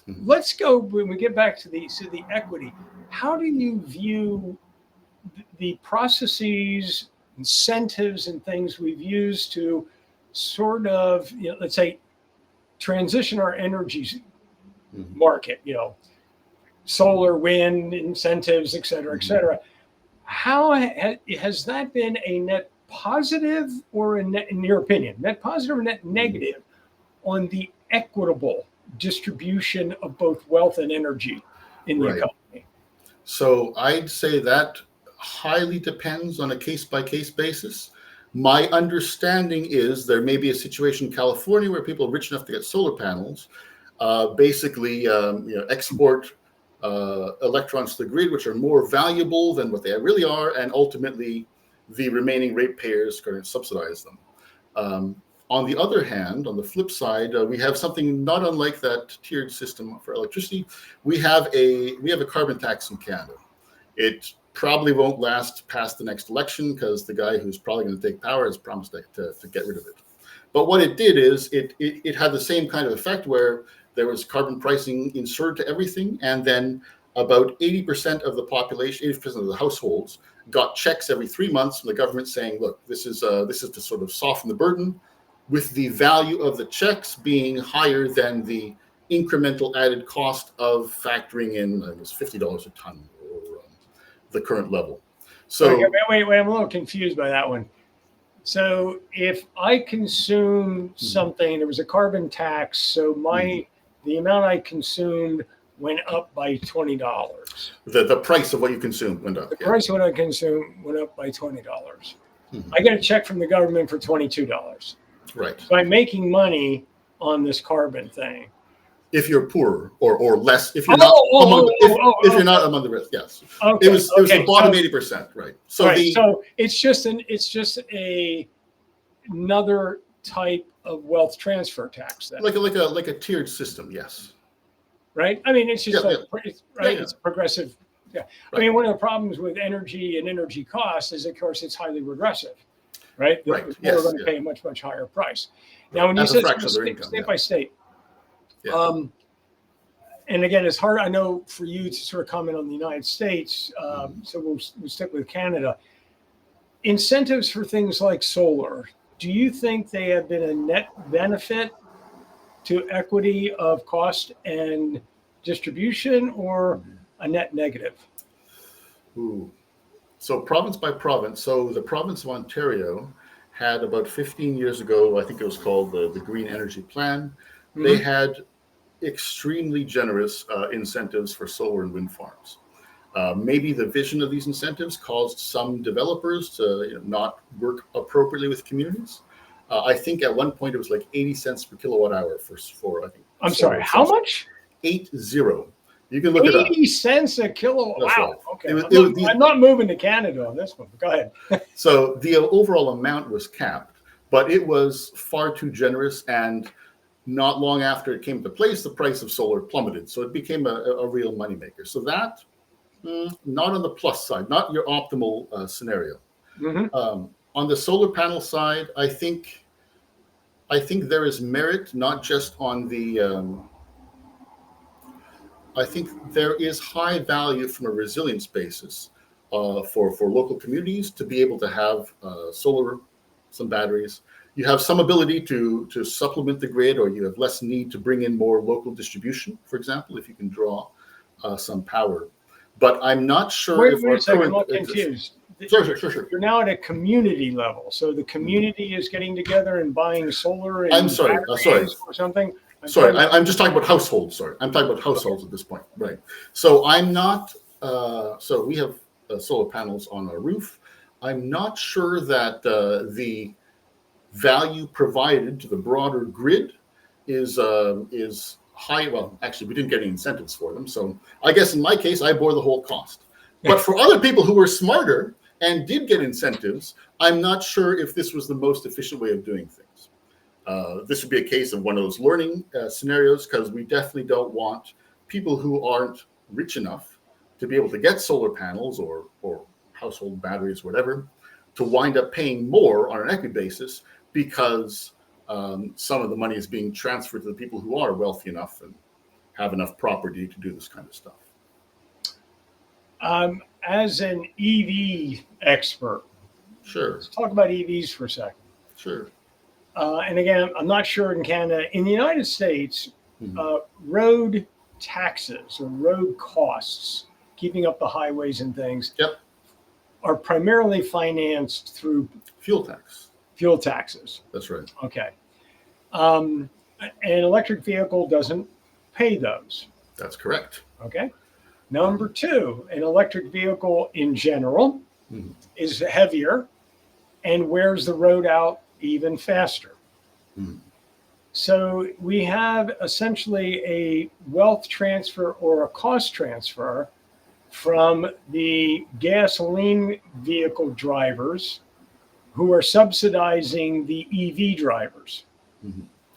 Mhm. Let's go when we get back to the equity. How do you view the processes, incentives, and things we've used to sort of, let's say, transition our energy Mhm. market, solar, wind, incentives, et cetera, et Mhm. cetera. How has that been a net positive or a net, in your opinion, net positive or net negative on the equitable distribution of both wealth and energy in the Right. economy? So I'd say that highly depends on a case by case basis. My understanding is there may be a situation in California where people are rich enough to get solar panels, basically export electrons to the grid, which are more valuable than what they really are, and ultimately the remaining ratepayers going to subsidize them. On the other hand, on the flip side, we have something not unlike that tiered system for electricity. We have a carbon tax in Canada. It probably won't last past the next election because the guy who's probably going to take power has promised to get rid of it. But what it did is it had the same kind of effect where there was carbon pricing inserted to everything, and then about 80% of the population, 80% of the households got checks every 3 months from the government saying, look, this is to sort of soften the burden, with the value of the checks being higher than the incremental added cost of factoring in, I guess, $50 a ton or the current level. Okay, So, wait, I'm a little confused by that one. So if I consume something, there was a carbon tax, so the amount I consumed went up by $20. the price of what you consume went up. The Yeah. price of what I consumed went up by $20. Mhm. I get a check from the government for $22. Right. So I'm making money on this carbon thing. If you're poor or less, if you're Oh, not oh, among oh, the, oh, if oh, you're not among the rest, yes. okay, It was the bottom So 80%, right? So right, so it's just another type of wealth transfer tax then, like a tiered system, yes. right? I mean, it's Yeah, just yeah, like, yeah, right? yeah. It's progressive. Yeah. I Right, mean, one of the problems with energy and energy costs is, of course, it's highly regressive, right? The right. people are Yes, going to yeah, pay a much, much higher price. Now, right. when you As a said sort fraction of of their income, state yeah, by state, yeah. and again, it's hard, I know, for you to sort of comment on the United States, Mhm. so we'll stick with Canada. Incentives for things like solar, do you think they have been a net benefit to equity of cost and distribution, or a net negative? Ooh. So province by province. So the province of Ontario had about 15 years ago, I think it was called the Green Energy Plan. They Mm-hmm. had extremely generous incentives for solar and wind farms. Maybe the vision of these incentives caused some developers to not work appropriately with communities. I think at one point it was like 80 cents per kilowatt hour for I think I'm sorry, solar how subsidy. much? 80. You can look it up. 80 cents a kilowatt. That's Wow. right. Okay. It was I'm not moving to Canada on this one. Go ahead. So the overall amount was capped, but it was far too generous. And not long after it came into place, the price of solar plummeted. So it became a real moneymaker. So that, not on the plus side, not your optimal scenario. Mm-hmm. On the solar panel side, I think there is merit not just on the. I think there is high value from a resilience basis for local communities to be able to have solar, some batteries. You have some ability to supplement the grid, or you have less need to bring in more local distribution, for example, if you can draw some power. But I'm not sure Wait, if wait our a second, I'm current. not confused. Sure. You're now at a community level. So the community is getting together and buying solar and I'm sorry. batteries or something? I'm just talking about households. Sorry, I'm talking about households at this point. Right. So I'm not. So we have solar panels on our roof. I'm not sure that the value provided to the broader grid is high. Well, actually, we didn't get any incentives for them. So I guess in my case, I bore the whole cost. But for other people who were smarter and did get incentives, I'm not sure if this was the most efficient way of doing things. This would be a case of one of those learning scenarios, because we definitely don't want people who aren't rich enough to be able to get solar panels or household batteries, whatever, to wind up paying more on an equity basis, because some of the money is being transferred to the people who are wealthy enough and have enough property to do this kind of stuff. As an EV expert, Sure. let's talk about EVs for a second. Sure. And again, I'm not sure in Canada. In the United States, road taxes or road costs, keeping up the highways and things, are primarily financed through fuel taxes. That's right. Okay. An electric vehicle doesn't pay those. That's correct. Okay. Number two, an electric vehicle in general is heavier and wears the road out even faster. So we have essentially a wealth transfer or a cost transfer from the gasoline vehicle drivers who are subsidizing the EV drivers,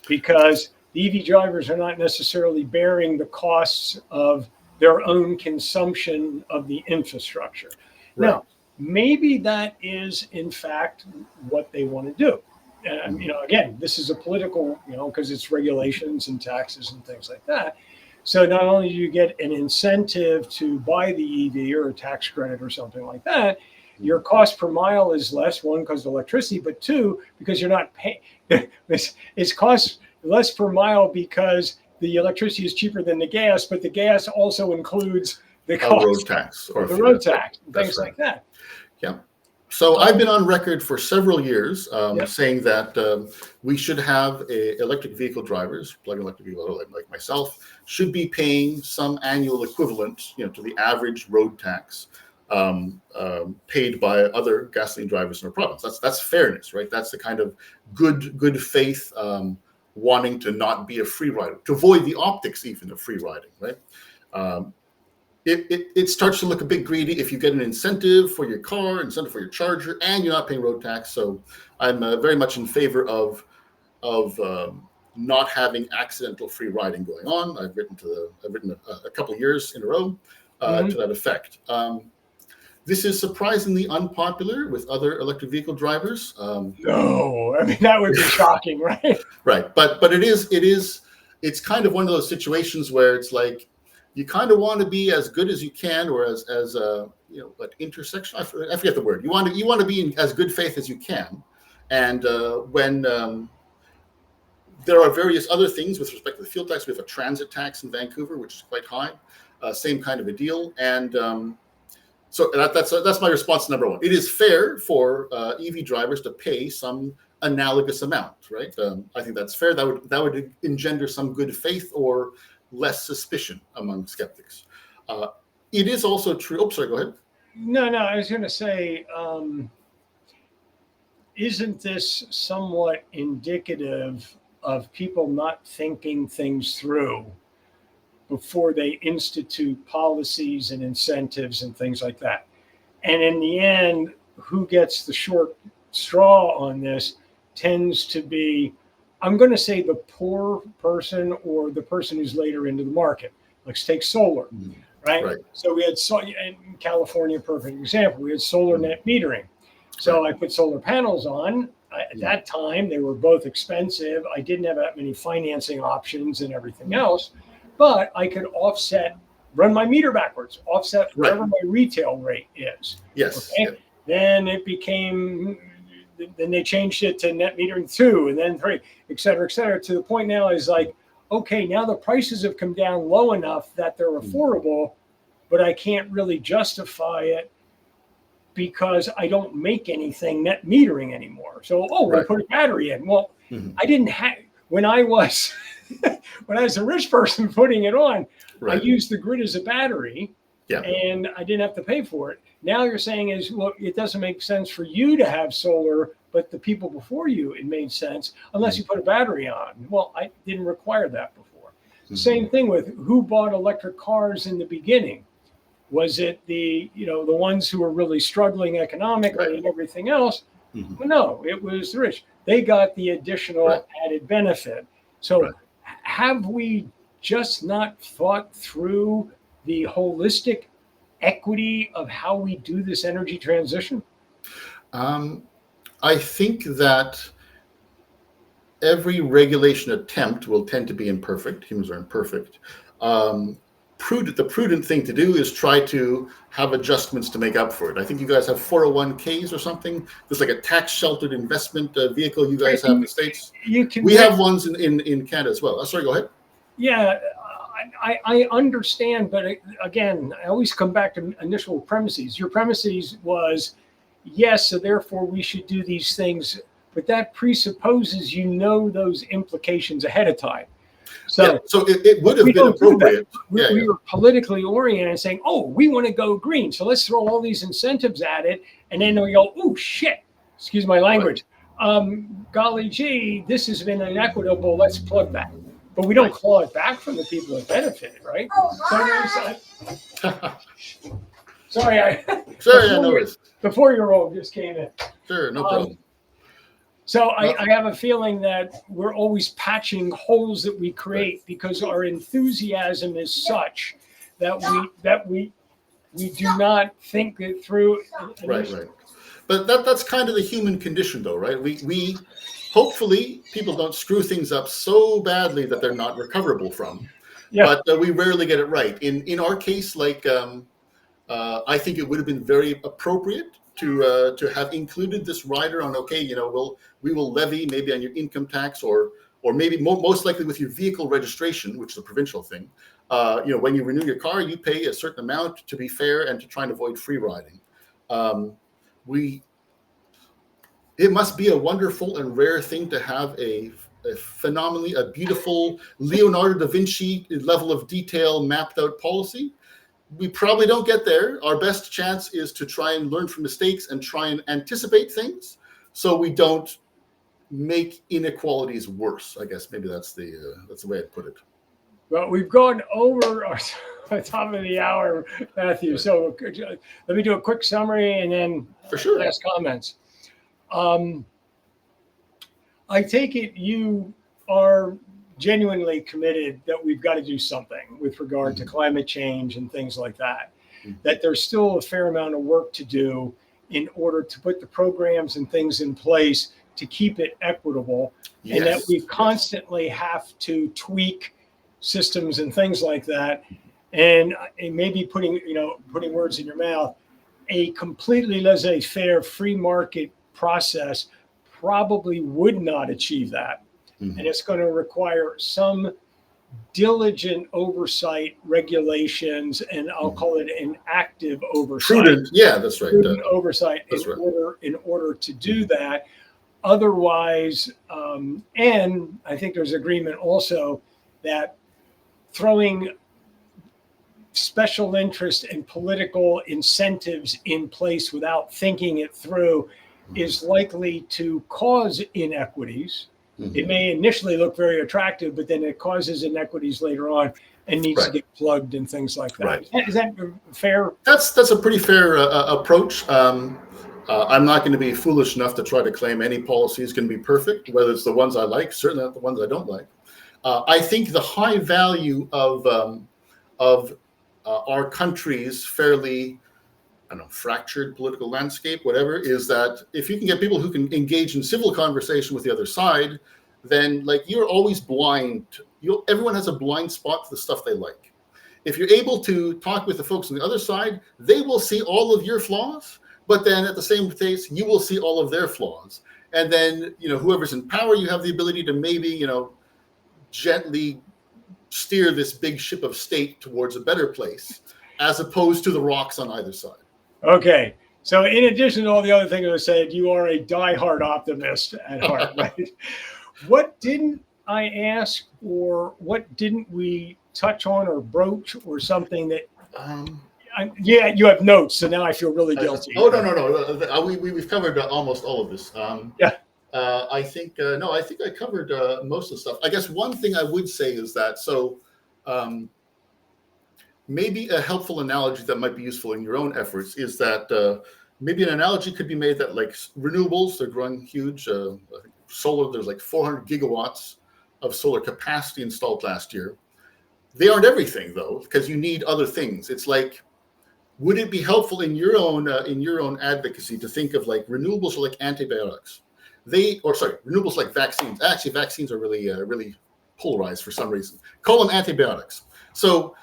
because the EV drivers are not necessarily bearing the costs of their own consumption of the infrastructure. Right. Now, maybe that is in fact what they want to do. And, again, this is a political, because it's regulations and taxes and things like that. So not only do you get an incentive to buy the EV or a tax credit or something like that, your cost per mile is less, one, because of electricity, but two, because you're not paying. It's costs less per mile because the electricity is cheaper than the gas, but the gas also includes the cost, road tax, or the road tax, and things right. like that. Yeah. So I've been on record for several years saying that we should have electric vehicle drivers, plug-in electric vehicle like myself, should be paying some annual equivalent, to the average road tax paid by other gasoline drivers in our province. That's fairness, right? That's the kind of good faith wanting to not be a free rider, to avoid the optics even of free riding, right? It starts to look a bit greedy if you get an incentive for your car, incentive for your charger, and you're not paying road tax. So I'm very much in favor of not having accidental free riding going on. I've written a couple of years in a row to that effect. This is surprisingly unpopular with other electric vehicle drivers. No, I mean, that would be shocking, right? Right, but it's kind of one of those situations where it's like, you kind of want to be as good as you can, or as like intersection. I forget the word. You want to be in as good faith as you can, and when there are various other things with respect to the fuel tax, we have a transit tax in Vancouver, which is quite high. Same kind of a deal, and so that's my response to number one. It is fair for EV drivers to pay some analogous amount, right? I think that's fair. That would engender some good faith or less suspicion among skeptics. It is also true. Oh, sorry, go ahead. No, I was going to say, isn't this somewhat indicative of people not thinking things through before they institute policies and incentives and things like that? And in the end, who gets the short straw on this tends to be, I'm going to say, the poor person or the person who's later into the market. Let's take solar, right? So we had in California, perfect example. We had solar net metering. So I put solar panels on. At that time, they were both expensive. I didn't have that many financing options and everything else, but I could run my meter backwards, offset whatever my retail rate is. Yes. Okay. Then then they changed it to net metering 2 and then 3, et cetera, to the point now is like, okay, now the prices have come down low enough that they're affordable, but I can't really justify it because I don't make anything net metering anymore. So, we'll put a battery in. Well, I didn't have, when I was a rich person putting it on, I used the grid as a battery and I didn't have to pay for it. Now you're saying well, it doesn't make sense for you to have solar, but the people before you, it made sense unless you put a battery on. Well, I didn't require that before. Same thing with who bought electric cars in the beginning. Was it the ones who were really struggling economically and everything else? Well, no, it was the rich. They got the additional added benefit. So have we just not thought through the holistic equity of how we do this energy transition? I think that every regulation attempt will tend to be imperfect. Humans are imperfect. The prudent thing to do is try to have adjustments to make up for it. I think you guys have 401ks or something. There's like a tax sheltered investment vehicle you guys have in the States. We have ones in Canada as well. Sorry, go ahead. Yeah, I understand, but again, I always come back to initial premises. Your premises was, yes, so therefore we should do these things, but that presupposes those implications ahead of time. So it would have been appropriate. We were politically oriented saying, we want to go green, so let's throw all these incentives at it, and then we go, oh shit, excuse my language. Golly gee, this has been inequitable, let's plug that. But we don't claw it back from the people that benefit, right? Sorry, the 4-year-old just came in. Sure, no problem. So I have a feeling that we're always patching holes that we create because our enthusiasm is such that we do not think it through. Right. But that's kind of the human condition, though, right? We hopefully people don't screw things up so badly that they're not recoverable from. But we rarely get it right. In our case, like I think it would have been very appropriate to have included this rider on, we will levy maybe on your income tax or maybe most likely with your vehicle registration, which is a provincial thing. When you renew your car, you pay a certain amount to be fair and to try and avoid free riding. It must be a wonderful and rare thing to have a beautiful Leonardo da Vinci level of detail mapped out policy. We probably don't get there. Our best chance is to try and learn from mistakes and try and anticipate things so we don't make inequalities worse. I guess maybe that's the way I'd put it. Well, we've gone over our top of the hour, Matthew. Right. So let me do a quick summary and then last comments. I take it you are genuinely committed that we've got to do something with regard to climate change and things like that, that there's still a fair amount of work to do in order to put the programs and things in place to keep it equitable, and that we constantly have to tweak systems and things like that. And maybe putting words in your mouth, a completely laissez-faire free market process probably would not achieve that. And it's going to require some diligent oversight, regulations, and I'll call it an active oversight. Prudent, that's right. Prudent oversight in order to do that. Otherwise, and I think there's agreement also that throwing special interest and political incentives in place without thinking it through is likely to cause inequities. It may initially look very attractive, but then it causes inequities later on and needs to get plugged and things like that. Is that fair? That's a pretty fair approach. I'm not going to be foolish enough to try to claim any policy is going to be perfect, whether it's the ones I like, certainly not the ones I don't like. I think the high value of our country's fairly I don't know, fractured political landscape, whatever, is that if you can get people who can engage in civil conversation with the other side, then like you're always blind. Everyone has a blind spot to the stuff they like. If you're able to talk with the folks on the other side, they will see all of your flaws, but then at the same pace, you will see all of their flaws. And then, whoever's in power, you have the ability to maybe, gently steer this big ship of state towards a better place, as opposed to the rocks on either side. Okay. So in addition to all the other things I said, you are a diehard optimist at heart, right? What didn't I ask, or what didn't we touch on or broach, or something that yeah, you have notes, so now I feel really guilty. No. We've covered almost all of this. Yeah. I think I covered most of the stuff. I guess one thing I would say is that maybe a helpful analogy that might be useful in your own efforts is that maybe an analogy could be made that like renewables, they're growing huge. Solar, there's like 400 gigawatts of solar capacity installed last year. They aren't everything though, because you need other things. It's like, would it be helpful in your own advocacy to think of like renewables are like antibiotics? Renewables like vaccines. Actually, vaccines are really polarized for some reason. Call them antibiotics. So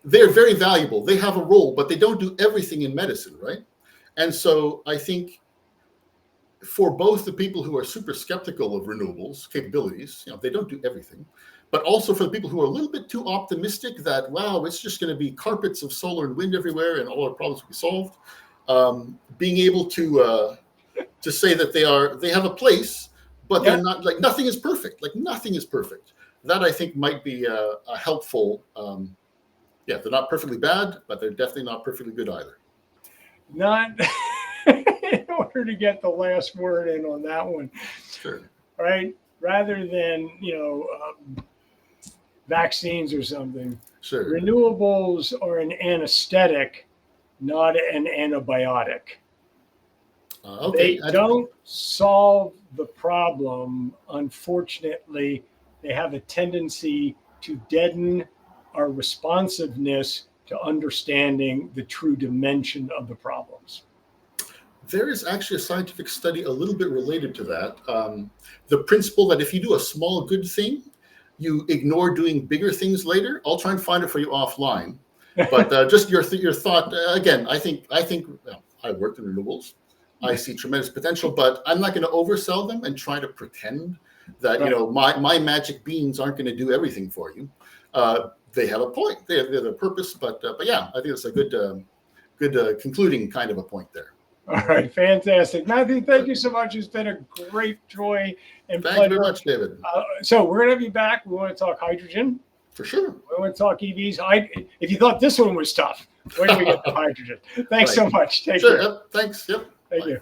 they're very valuable. They have a role, but they don't do everything in medicine, right? And so I think for both the people who are super skeptical of renewables capabilities, they don't do everything, but also for the people who are a little bit too optimistic that, wow, it's just going to be carpets of solar and wind everywhere and all our problems will be solved. Being able to say that they have a place, but they're not, like, nothing is perfect. Like, nothing is perfect. That I think might be a helpful. They're not perfectly bad, but they're definitely not perfectly good either. Not in order to get the last word in on that one. Sure. Right? Rather than, vaccines or something. Sure. Renewables are an anesthetic, not an antibiotic. Okay. They don't solve the problem. Unfortunately, they have a tendency to deaden our responsiveness to understanding the true dimension of the problems. There is actually a scientific study a little bit related to that. The principle that if you do a small good thing, you ignore doing bigger things later. I'll try and find it for you offline. But just your thought, again, I think I worked in renewables. I see tremendous potential, but I'm not going to oversell them and try to pretend that, my magic beans aren't going to do everything for you. They have a point. They have a purpose, but yeah, I think it's a good concluding kind of a point there. All right, fantastic. Matthew, thank you so much. It's been a great joy and pleasure. Thank you very much, David. So we're going to have you back. We want to talk hydrogen. For sure. We want to talk EVs. If you thought this one was tough, where do we get the hydrogen? Thanks so much. Take care. Yep. Thanks. Yep. Thank you.